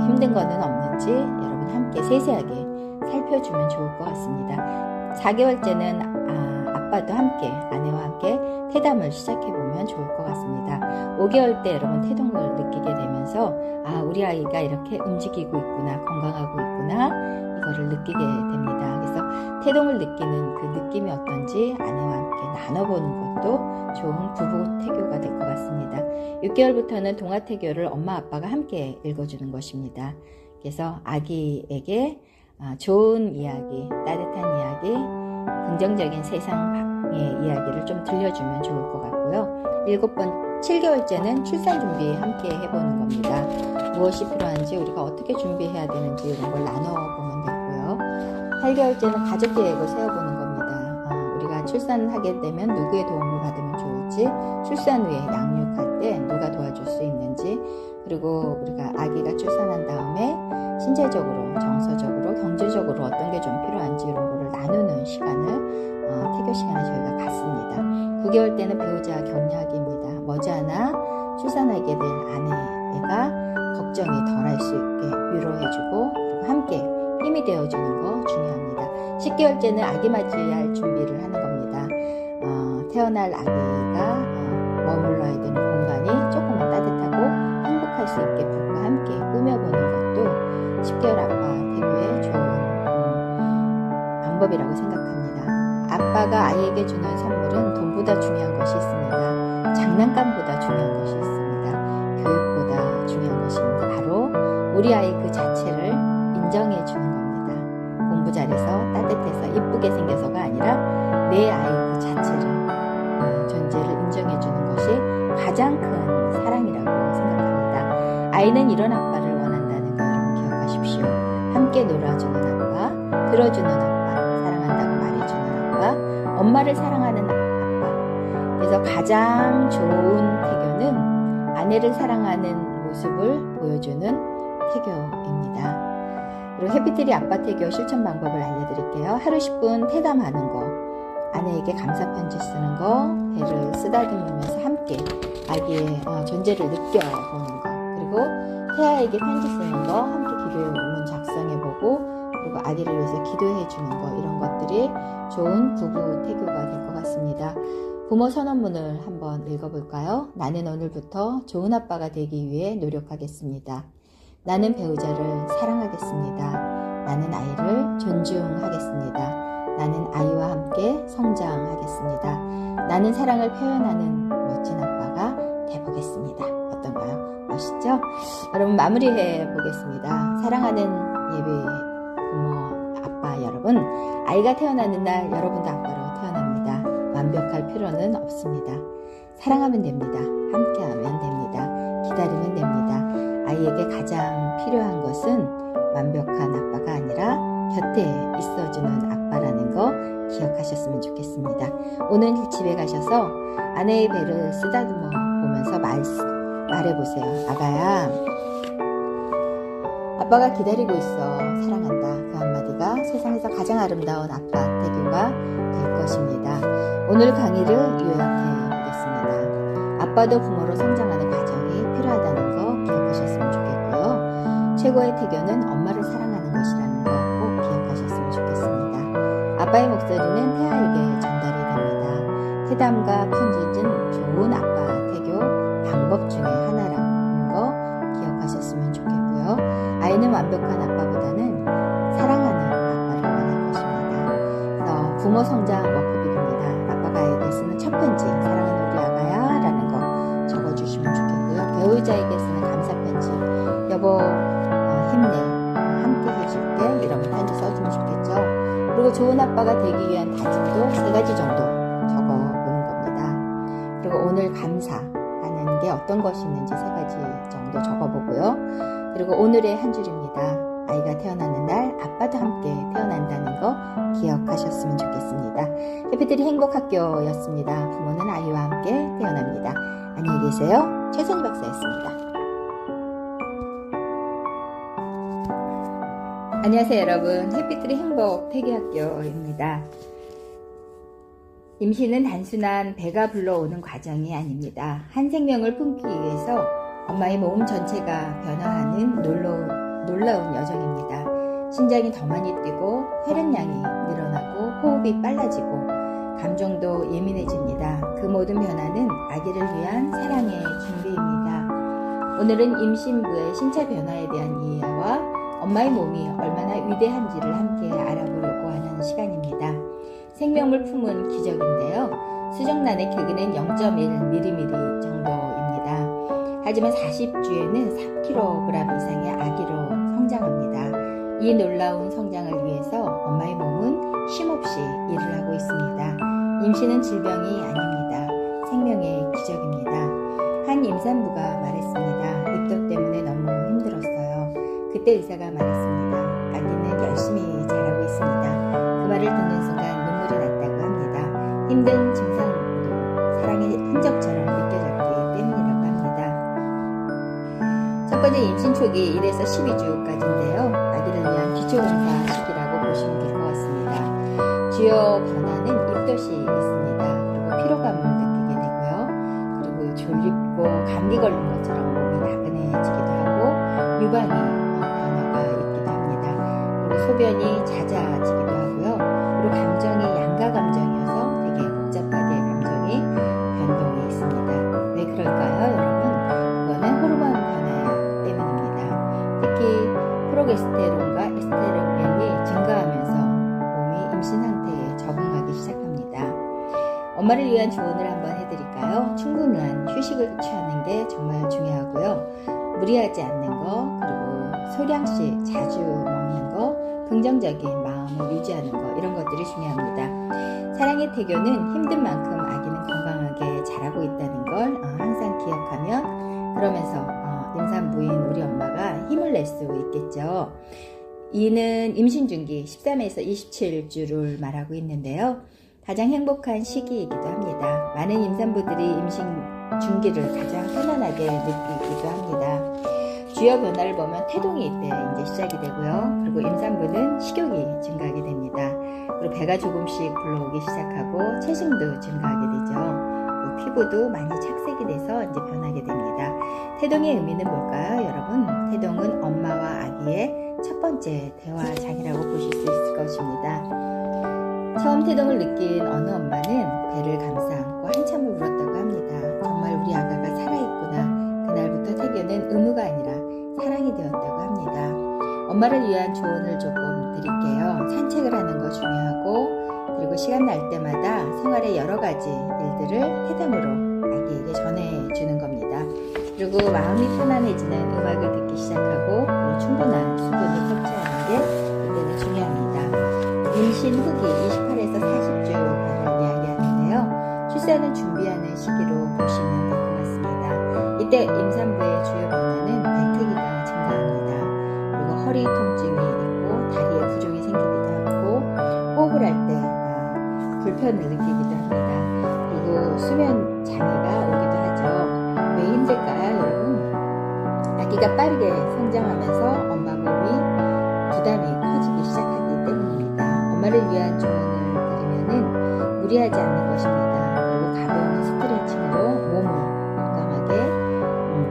Speaker 1: 힘든 거는 없는지 여러분 함께 세세하게 살펴주면 좋을 것 같습니다. 4개월째는 아빠도 함께 아내와 함께 태담을 시작해보면 좋을 것 같습니다. 5개월 때 여러분 태동을 느끼게 되면서 우리 아이가 이렇게 움직이고 있구나, 건강하고 있구나, 이거를 느끼게 됩니다. 그래서 태동을 느끼는 그 느낌이 어떤지 아내와 함께 나눠보는 것도 좋은 부부 태교가 될 것 같습니다. 6개월부터는 동화 태교를 엄마 아빠가 함께 읽어주는 것입니다. 그래서 아기에게 좋은 이야기, 따뜻한 이야기, 긍정적인 세상의 이야기를 좀 들려주면 좋을 것 같고요. 7개월째는 출산 준비 함께 해보는 겁니다. 무엇이 필요한지, 우리가 어떻게 준비해야 되는지 이런 걸 나눠보면 되고요. 8개월째는 가족 계획을 세워보는 겁니다. 우리가 출산하게 되면 누구의 도움을 받으면 좋을지, 출산 후에 양육할 때 누가 도와줄 수 있는지, 그리고 우리가 아기가 출산한 다음에 신체적으로, 정서적으로, 경제적으로 어떤 게 좀 필요한지 이런 거를 나누는 시간을 태교 시간에 저희가 갖습니다. 9개월 때는 배우자 격려하기입니다. 머지않아 출산하게 된 아내가 걱정이 덜할 수 있게 위로해주고 그리고 함께 힘이 되어주는 거 중요합니다. 10개월째는 아기 맞이할 준비를 하는 겁니다. 태어날 아기가 머물러야 되는 공간이 조금만 따뜻하고 행복할 수 있게 부부가 함께 꾸며보는 것도 10개월 아빠 태교의 좋은 방법이라고 생각합니다. 아빠가 아이에게 주는 선물은 돈보다 중요한 것이 있습니다. 장난감보다 중요한 것이 있습니다. 교육보다 중요한 것입니다. 바로 우리 아이 그 자체를 인정해 주는 겁니다. 공부 잘해서 따뜻해서 이쁘게 생겨서가 아니라 내 아이 그 자체를, 존재를 인정해 주는 것이 가장 큰 사랑이라고 생각합니다. 아이는 이런 아빠를 원한다는 거 여러분 기억하십시오. 함께 놀아주는 아빠, 들어주는 아빠, 사랑한다고 말해주는 아빠, 엄마를 사랑하는 아빠. 그래서 가장 좋은 태교는 아내를 사랑하는 모습을 보여주는 태교입니다. 그리고 해피트리 아빠 태교 실천 방법을 알려드릴게요. 하루 10분 태담하는 거, 아내에게 감사 편지 쓰는 거, 배를 쓰다듬으면서 함께 아기의 존재를 느껴보는 거, 그리고 태아에게 편지 쓰는 거, 함께 기도의 원문 작성 작성해보고 그리고 아기를 위해서 기도해주는 거 이런 것들이 좋은 부부 태교가 될 것 같습니다. 부모 선언문을 한번 읽어볼까요? 나는 오늘부터 좋은 아빠가 되기 위해 노력하겠습니다. 나는 배우자를 사랑하겠습니다. 나는 아이를 존중하겠습니다. 나는 아이와 함께 성장하겠습니다. 나는 사랑을 표현하는 멋진 아빠가 되보겠습니다. 어떤가요? 멋있죠? 여러분 마무리해 보겠습니다. 사랑하는 예비 부모 아빠 여러분, 아이가 태어나는 날 여러분도 아빠로 태어납니다. 완벽할 필요는 없습니다. 사랑하면 됩니다. 함께하면 됩니다. 기다리면 됩니다. 아이에게 가장 필요한 것은 완벽한 아빠가 아니라 곁에 있어주는 아빠라는 거 기억하셨으면 좋겠습니다. 오늘 집에 가셔서 아내의 배를 쓰다듬어 보면서 말해보세요. 아가야, 아빠가 기다리고 있어. 사랑한다. 그 한마디가 세상에서 가장 아름다운 아빠 태교가 될 것입니다. 오늘 강의를 요약해 보겠습니다. 아빠도 부모로 성장하는 과정이 필요하다는 거 기억하셨으면 좋겠고요. 최고의 태교는 엄마를 사랑하는 것이라는 거 꼭 기억하셨으면 좋겠습니다. 아빠의 목소리는 태아에게 전달이 됩니다. 회담과 편지는 좋은 아빠 태교 방법 중에 하나라는 거 기억하셨으면 좋겠고요. 아이는 완벽한 아빠보다는 사랑하는 아빠를 원할 것입니다. 그래서 부모 성장 워크북입니다. 아빠가 아이에게 쓰는 첫 편지, 사랑하는 우리 아가야 라는 거 적어주시면 좋겠고요. 배우자에게 쓰는 감사 편지, 여보 힘내, 함께 해줄게, 이런 편지 써주면 좋겠죠. 그리고 좋은 아빠가 되기 위한 다짐도 3가지 정도 적어보는 겁니다. 그리고 오늘 감사하는 게 어떤 것이 있는지 3가지 정도 적어보고요. 그리고 오늘의 한 줄입니다. 아이가 태어나는 날 아빠도 함께 태어난다는 거 기억하셨으면 좋겠습니다. 해피트리 행복학교였습니다. 부모는 아이와 함께 태어납니다. 안녕히 계세요. 최선희 박사였습니다. 안녕하세요 여러분. 해피트리 행복 태교학교입니다. 임신은 단순한 배가 불러오는 과정이 아닙니다. 한 생명을 품기 위해서 엄마의 몸 전체가 변화하는 놀라운 여정입니다. 심장이 더 많이 뛰고 혈액량이 늘어나고 호흡이 빨라지고 감정도 예민해집니다. 그 모든 변화는 아기를 위한 사랑의 준비입니다. 오늘은 임신부의 신체 변화에 대한 이해와 엄마의 몸이 얼마나 위대한지를 함께 알아보려고 하는 시간입니다. 생명을 품은 기적인데요. 수정란의 크기는 0.1mm 정도입니다. 하지만 40주에는 3kg 이상의 아기로 성장합니다. 이 놀라운 성장을 위해서 엄마의 몸은 쉼없이 일을 하고 있습니다. 임신은 질병이 아닙니다. 생명의 기적입니다. 한 임산부가 말했습니다. 입덧 때문에 너무 힘들었어요. 그때 의사가 말했습니다. 아기는 열심히 자라고 있습니다. 그 말을 듣는 순간 눈물이 났다고 합니다. 힘든 증상도 사랑의 흔적처럼 느껴졌기 때문이라고 합니다. 첫 번째 임신 초기 1에서 12주까지인데요. 아기를 위한 기초검사 시기라고 보시면 될 것 같습니다. 주요 변화는 입덧이 있습니다. 그리고 피로감을 느끼게 되고요. 그리고 졸립고 감기 걸린 것처럼 몸이 나른해지기도 하고 유방이 소변이 잦아지기도 하고요. 그리고 감정이 양가 감정이어서 되게 복잡하게 감정이 변동이 있습니다. 왜 그럴까요, 여러분? 그거는 호르몬 변화 때문입니다. 특히 프로게스테론과 에스테로겐이 증가하면서 몸이 임신 상태에 적응하기 시작합니다. 엄마를 위한 조언을 한번 해드릴까요? 충분한 휴식을 취하는 게 정말 중요하고요. 무리하지 않는 거, 그리고 소량씩 자주 먹는 거, 긍정적인 마음을 유지하는 것, 이런 것들이 중요합니다. 사랑의 태교는 힘든 만큼 아기는 건강하게 자라고 있다는 걸 항상 기억하면 그러면서 임산부인 우리 엄마가 힘을 낼 수 있겠죠. 이는 임신 중기 13에서 27주를 말하고 있는데요. 가장 행복한 시기이기도 합니다. 많은 임산부들이 임신 중기를 가장 편안하게 느끼기도 합니다. 주요 변화를 보면 태동이 이때 이제 시작이 되고요. 그리고 임산부는 식욕이 증가하게 됩니다. 그리고 배가 조금씩 불러오기 시작하고 체중도 증가하게 되죠. 피부도 많이 착색이 돼서 이제 변하게 됩니다. 태동의 의미는 뭘까요, 여러분? 태동은 엄마와 아기의 첫 번째 대화장이라고 보실 수 있을 것입니다. 처음 태동을 느낀 어느 엄마는 배를 감싸 안고 한참을 울었다고 합니다. 정말 우리 아가가 살아있구나. 그날부터 태교는 의무가 아니라 사랑이 되었다고 합니다. 엄마를 위한 조언을 조금 드릴게요. 산책을 하는 거 중요하고, 그리고 시간 날 때마다 생활의 여러 가지 일들을 태담으로 아기에게 전해주는 겁니다. 그리고 마음이 편안해지는 음악을 듣기 시작하고, 그리고 충분한 수분을 섭취하는 게 이때는 중요합니다. 임신 후기 28에서 40주를 이야기하는데요. 출산을 준비하는 시기로 보시면 될 것 같습니다. 이때 임산부의 주요 변화는 배트기가 증가합니다. 그리고 허리 통증이 있고 다리에 부종이 생기기도 하고, 호흡을 할 때 불편을 느끼기도 합니다. 그리고 수면 장애가 오기도 하죠. 왜 힘들까요, 여러분? 아기가 빠르게 성장하면서 엄마 몸이 부담이 커지기 시작하기 때문입니다. 엄마를 위한 조언을 드리면은 무리하지 않는 것입니다. 그리고 가벼운 스트레칭으로 몸을 건강하게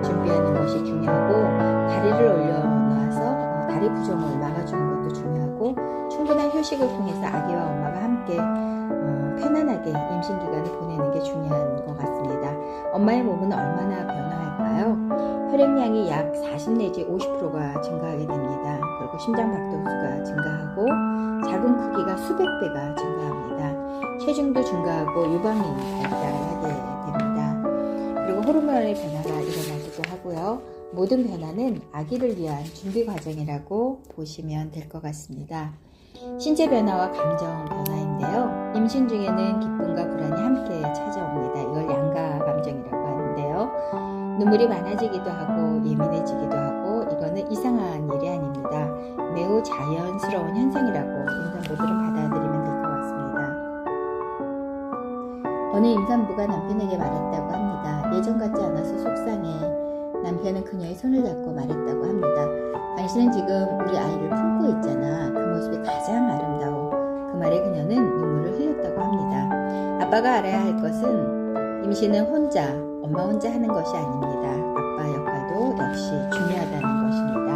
Speaker 1: 준비하는 것이 중요하고, 다리를 올려놔서 다리 부종을 막아주는 것도 중요하고, 충분한 효식을 통해서 아기와 엄마가 함께 편안하게 임신 기간을 보내는 게 중요한 것 같습니다. 엄마의 몸은 얼마나 변화할까요? 혈액량이 약 40 내지 50%가 증가하게 됩니다. 그리고 심장 박동수가 증가하고, 작은 크기가 수백 배가 증가합니다. 체중도 증가하고 유방이 발달하게 됩니다. 그리고 호르몬의 변화가 일어나기도 하고요. 모든 변화는 아기를 위한 준비 과정이라고 보시면 될 것 같습니다. 신체 변화와 감정 변화인데요. 임신 중에는 기쁨과 불안이 함께 찾아옵니다. 이걸 양가 감정이라고 하는데요. 눈물이 많아지기도 하고 예민해지기도 하고, 이거는 이상한 일이 아닙니다. 매우 자연스러운 현상이라고 임산부들은 받아들이면 될 것 같습니다. 어느 임산부가 남편에게 말했다고 합니다. 예전 같지 않아서 속상해. 남편은 그녀의 손을 잡고 말했다고 합니다. 당신은 지금 우리 아이를 품고 있잖아. 그 모습이 가장 아름다워. 그 말에 그녀는 눈물을 흘렸다고 합니다. 아빠가 알아야 할 것은 임신은 엄마 혼자 하는 것이 아닙니다. 아빠 역할도 역시 중요하다는 것입니다.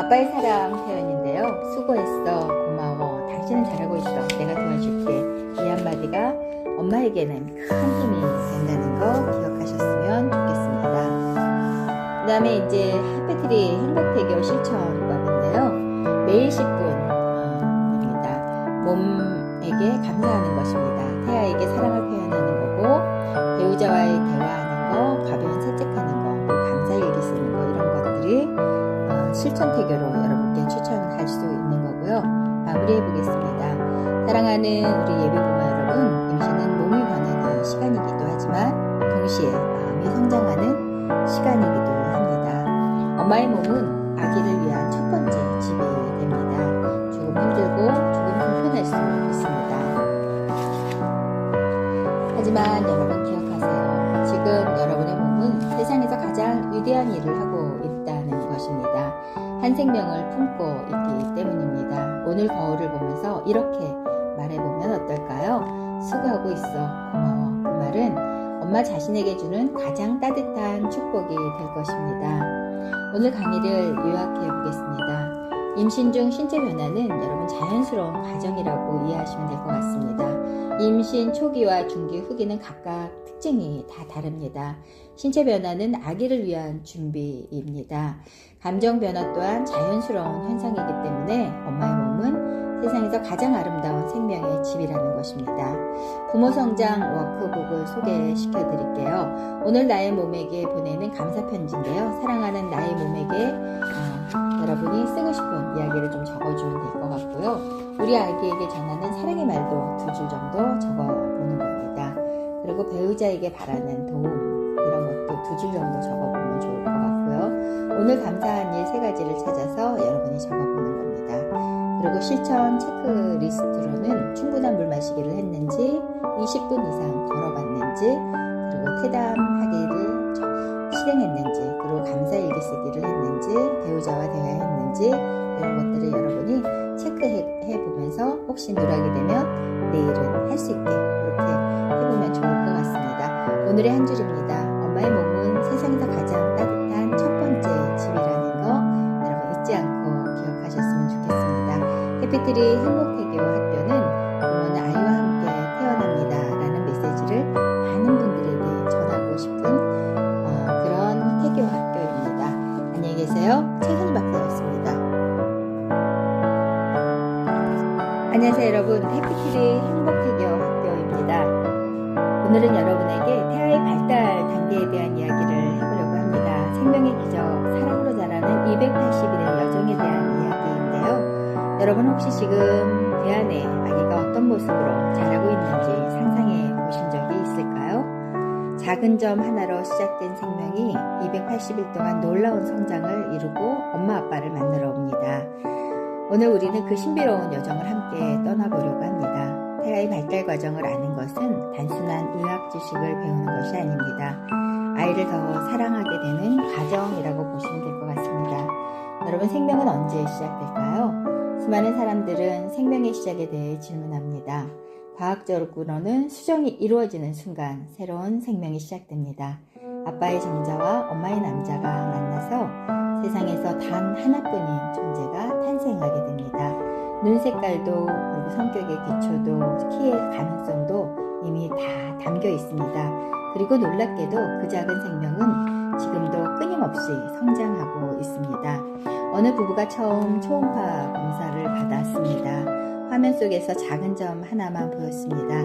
Speaker 1: 아빠의 사랑 표현인데요. 수고했어. 고마워. 당신은 잘하고 있어. 내가 도와줄게. 이 한마디가 엄마에게는 큰 힘이 된다는 거 기억하셨으면 좋겠습니다. 그 다음에 이제 해피트리 행복태교 실천법인데요. 매일 10분입니다. 몸에게 감사하는 것입니다. 태아에게 사랑을 표현하는 거고, 배우자와의 대화하는 거, 가벼운 산책하는 거, 그리고 감사일기 쓰는 거, 이런 것들이 실천태교로 여러분께 추천할 수 있는 거고요. 마무리해 보겠습니다. 사랑하는 우리 예비부모 여러분, 임신은 몸이 변하는 시간이기도 하지만 동시에 마음이 성장하는 시간이기도 합니다. 엄마의 몸은 아기를 위한 첫 번째 집이 됩니다. 조금 힘들고 조금 불편할 수 있습니다. 하지만 여러분 기억하세요. 지금 여러분의 몸은 세상에서 가장 위대한 일을 하고 있다는 것입니다. 한 생명을 품고 있기 때문입니다. 오늘 거울을 보면서 이렇게 말해보면 어떨까요? 수고하고 있어. 고마워. 그 말은 엄마 자신에게 주는 가장 따뜻한 축복이 될 것입니다. 오늘 강의를 요약해 보겠습니다. 임신 중 신체 변화는 여러분 자연스러운 과정이라고 이해하시면 될 것 같습니다. 임신 초기와 중기 후기는 각각 특징이 다 다릅니다. 신체 변화는 아기를 위한 준비입니다. 감정 변화 또한 자연스러운 현상이기 때문에 엄마의 몸은 세상에서 가장 아름다운 생명의 집이라는 것입니다. 부모 성장 워크북을 소개시켜 드릴게요. 오늘 나의 몸에게 보내는 감사 편지인데요. 사랑하는 나의 몸에게 여러분이 쓰고 싶은 이야기를 좀 적어주면 될 것 같고요. 우리 아기에게 전하는 사랑의 말도 2줄 정도 적어보는 겁니다. 그리고 배우자에게 바라는 도움, 이런 것도 2줄 정도 적어보면 좋을 것 같고요. 오늘 감사한 일 3가지를 찾아서 여러분이 적어보는 겁니다. 그리고 실천 체크리스트로는 충분한 물 마시기를 했는지, 20분 이상 걸어봤는지, 그리고 태담하기를 실행했는지, 그리고 감사일기 쓰기를 했는지, 배우자와 대화했는지, 이런 것들을 여러분이 체크해 보면서 혹시 누락이 되면 내일은 할 수 있게 그렇게 해보면 좋을 것 같습니다. 오늘의 한 줄입니다. 엄마의 몸은 세상에서 가장 따뜻한 첫 번째 집이라는 거 여러분 잊지 않고 기억하세요. 해피트리 행복태교 학교는 부모는 아이와 함께 태어납니다 라는 메시지를 많은 분들에게 전하고 싶은 그런 태교 학교입니다. 안녕히 계세요. 최선희 박사였습니다. 안녕하세요 여러분, 해피트리 행복태교 학교입니다. 오늘은 여러분에게 태아의 발달 단계에 대한 이야기를 해보려고 합니다. 생명의 기적, 사랑으로 자라는 280일의 여정에 대한 이야기인데요. 여러분 혹시 지금 배 안에 아기가 어떤 모습으로 자라고 있는지 상상해 보신 적이 있을까요? 작은 점 하나로 시작된 생명이 280일 동안 놀라운 성장을 이루고 엄마 아빠를 만나러 옵니다. 오늘 우리는 그 신비로운 여정을 함께 떠나보려고 합니다. 태아의 발달 과정을 아는 것은 단순한 의학 지식을 배우는 것이 아닙니다. 아이를 더 사랑하게 되는 과정이라고 보시면 될 것 같습니다. 여러분, 생명은 언제 시작될까요? 수많은 사람들은 생명의 시작에 대해 질문합니다. 과학적으로는 수정이 이루어지는 순간 새로운 생명이 시작됩니다. 아빠의 정자와 엄마의 남자가 만나서 세상에서 단 하나뿐인 존재가 탄생하게 됩니다. 눈 색깔도 그리고 성격의 기초도 키의 가능성도 이미 다 담겨 있습니다. 그리고 놀랍게도 그 작은 생명은 지금도 끊임없이 성장하고 있습니다. 어느 부부가 처음 초음파 검사를 받았습니다. 화면 속에서 작은 점 하나만 보였습니다.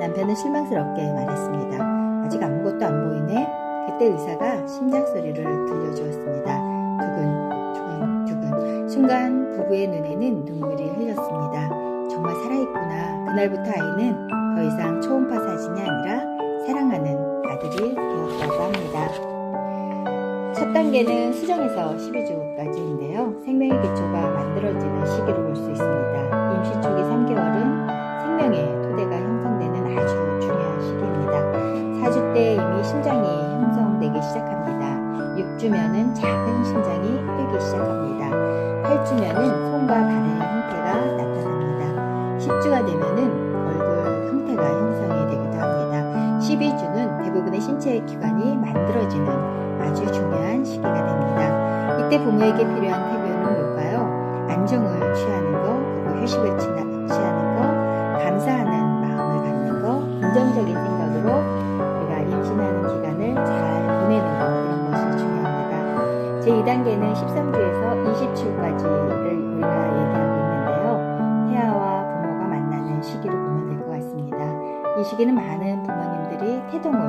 Speaker 1: 남편은 실망스럽게 말했습니다. 아직 아무것도 안 보이네? 그때 의사가 심장 소리를 들려주었습니다. 두근두근. 순간 부부의 눈에는 눈물이 흘렸습니다. 정말 살아있구나. 그날부터 아이는 더 이상 초음파 사진이 아니라 사랑하는 아들이 되었다고 합니다. 첫 단계는 수정에서 12주까지인데요. 생명의 기초가 만들어지는 시기로 볼 수 있습니다. 임신 초기 3개월은 생명의 토대가 형성되는 아주 중요한 시기입니다. 4주 때 이미 심장이 형성되기 시작합니다. 6주면은 작은 심장이 뛰기 시작합니다. 8주면은 손과 발의 형태가 나타납니다. 10주가 되면은 얼굴 형태가 형성이 되기도 합니다. 12주는 대부분의 신체 기관이 만들어지는 아주 중요한 시기가 됩니다. 이때 부모에게 필요한 태교는 뭘까요? 안정을 취하는 거, 그리고 휴식을 취하는 거, 감사하는 마음을 갖는 거, 긍정적인 생각으로 우리가 임신하는 기간을 잘 보내는 거, 이런 것이 중요합니다. 제2단계는 13주에서 20주까지를 우리가 얘기하고 있는데요. 태아와 부모가 만나는 시기로 보면 될 것 같습니다. 이 시기는 많은 부모님들이 태동을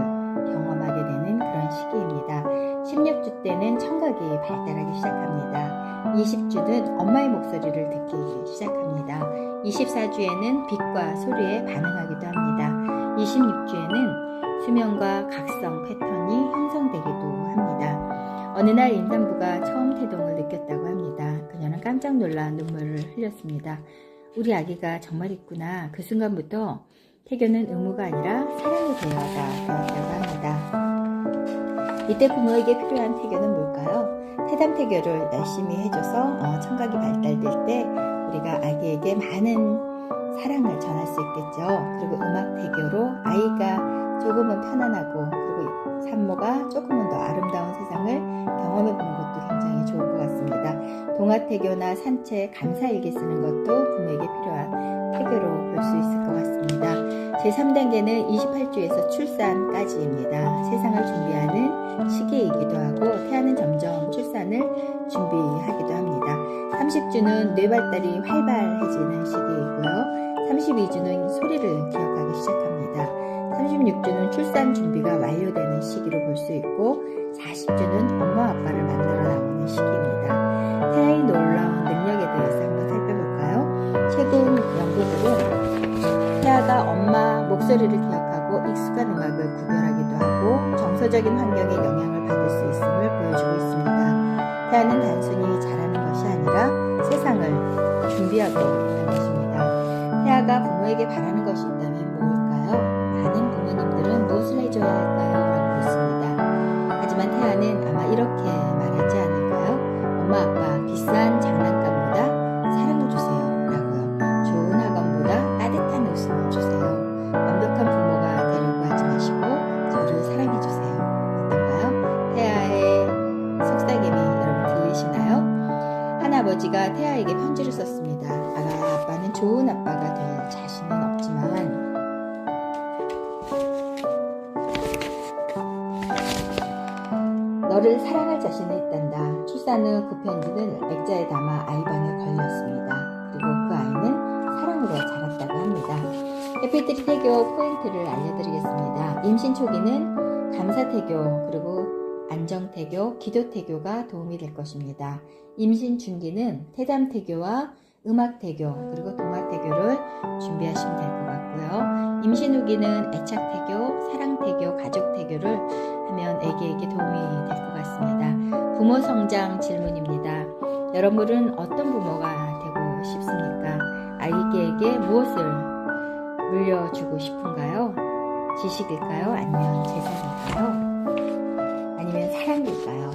Speaker 1: 경험하게 되는 그런 시기입니다. 16주 때는 청각이 발달하기 시작합니다. 20주는 엄마의 목소리를 듣기 시작합니다. 24주에는 빛과 소리에 반응하기도 합니다. 26주에는 수면과 각성 패턴이 형성되기도 합니다. 어느 날 임산부가 처음 태동을 느꼈다고 합니다. 그녀는 깜짝 놀라 눈물을 흘렸습니다. 우리 아기가 정말 있구나. 그 순간부터 태교는 의무가 아니라 사랑의 대화가 되었다고 합니다. 이때 부모에게 필요한 태교는 뭘까요? 태담 태교를 열심히 해줘서 청각이 발달될 때 우리가 아기에게 많은 사랑을 전할 수 있겠죠. 그리고 음악 태교로 아이가 조금은 편안하고 그리고 산모가 조금은 더 아름다운 세상을 경험해보는 것도 굉장히 좋을 것 같습니다. 동화 태교나 산책, 감사일기 쓰는 것도 부모에게 필요한 태교로 볼 수 있을 것 같습니다. 제3단계는 28주에서 출산까지입니다. 세상을 준비하는 시기이기도 하고 태아는 점점 출산을 준비하기도 합니다. 30주는 뇌 발달이 활발해지는 시기이고요. 32주는 소리를 기억하기 시작합니다. 36주는 출산 준비가 완료되는 시기로 볼 수 있고 40주는 엄마 아빠를 만나러 나오는 시기입니다. 태아의 놀라운 능력에 대해서 한번 살펴볼까요? 최근 연구들은 태아가 엄마 목소리를 기억하고 익숙한 음악을 구별하기도 하고 정서적인 환경에 영향을 받을 수 있음을 보여주고 있습니다. 태아는 단순히 자라는 것이 아니라 세상을 준비하고 있는 것입니다. 태아가 부모에게 바라는 것이 있다면 무엇일까요? 많은 부모님들은 무엇을 해줘야 할까요? 라고 묻습니다. 하지만 태아는 아마 이렇게 말하지 않을까요? 엄마 아빠 비싼 장난감보다 사랑을 주세요 라고요. 좋은 학원보다 따뜻한 웃음을 주세요. 완벽한 부모가 되려고 하지 마시고 저를 사랑해 주세요. 어떤가요? 태아의 속삭임이 여러분 들리시나요? 하나아버지 아버지가 태아에게 편지를 썼습니다. 아빠는 좋은 아빠가 될 자신은 없지만 너를 사랑할 자신은 있단다. 출산 후 그 편지는 액자에 담아 아이방에 걸렸습니다. 그리고 그 아이는 사랑으로 자랐다고 합니다. 해피트리 태교 포인트를 알려드리겠습니다. 임신 초기는 감사태교, 그리고 안정태교, 기도태교가 도움이 될 것입니다. 임신 중기는 태담태교와 음악태교, 그리고 동화태교를 준비하시면 될 것 같고요. 임신 후기는 애착태교, 사랑태교, 가족태교를 하면 아기에게 도움이 될 것 같습니다. 부모 성장 질문입니다. 여러분은 어떤 부모가 되고 싶습니까? 아이에게 무엇을 물려주고 싶은가요? 지식일까요? 아니면 재산일까요? 아니면 사랑일까요?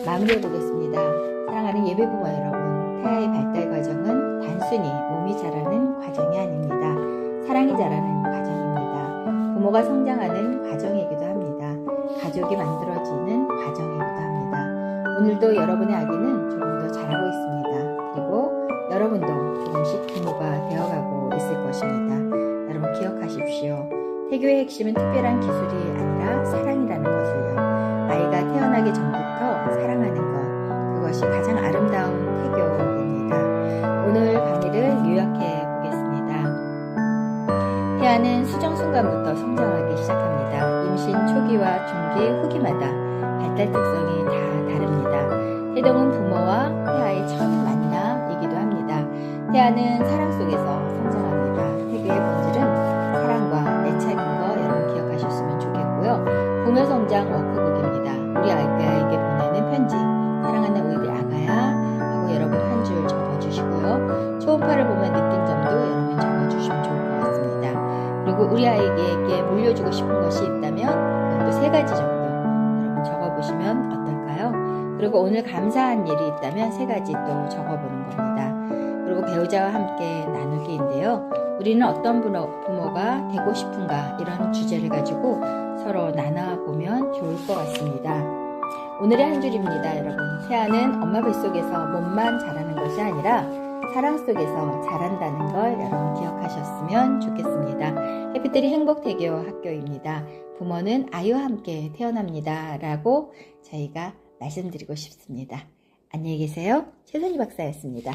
Speaker 1: 마무리해 보겠습니다. 사랑하는 예배부모 여러분, 태아의 발달 과정은 단순히 몸이 자라는 과정이 아닙니다. 사랑이 자라는 과정입니다. 부모가 성장하는 과정이기도 합니다. 가족이 만들어지는 과정이기도 합니다. 오늘도 여러분의 아기는 조금 더 자라고 있습니다. 그리고 여러분도 조금씩 부모가 되어가고 있을 것입니다. 여러분 기억하십시오. 태교의 핵심은 특별한 기술이 아니라 사랑이라는 것을요. 아이가 태어나기 전부터 사랑하는 것, 그것이 가장 아름다운 태교입니다. 오늘 강의를 요약해 보겠습니다. 태아는 수정 순간부터 성장하기 시작합니다. 임신 초기와 중기, 후기마다 발달 특성이 다 다릅니다. 태동은 부모와 태아의 첫 만남이기도 합니다. 태아는 사랑 속에서 성장합니다. 태교의 본질은 사랑과 애착인 거 여러분 기억하셨으면 좋겠고요. 부모 성장 워크북입니다. 우리 아이에게 보내는 편지, 사랑하는 우리 아가야 하고 여러분 한 줄 적어주시고요. 초음파를 보면 느낀 점도 여러분 적어주시면 좋을 것 같습니다. 그리고 우리 아이에게 물려주고 싶은 것이 있다면 그것도 3가지 정도 여러분 적어보시면 어떨까요? 그리고 오늘 감사한 일이 있다면 3가지 또 적어보는 겁니다. 그리고 배우자와 함께 나누기인데요. 우리는 어떤 부모가 되고 싶은가, 이런 주제를 가지고 서로 나눠보면 좋을 것 같습니다. 오늘의 한 줄입니다. 여러분, 태아는 엄마 뱃속에서 몸만 자라는 것이 아니라 사랑 속에서 자란다는 걸 여러분 기억하셨으면 좋겠습니다. 해피트리 행복태교 학교입니다. 부모는 아이와 함께 태어납니다 라고 저희가 말씀드리고 싶습니다. 안녕히 계세요. 최선희 박사였습니다.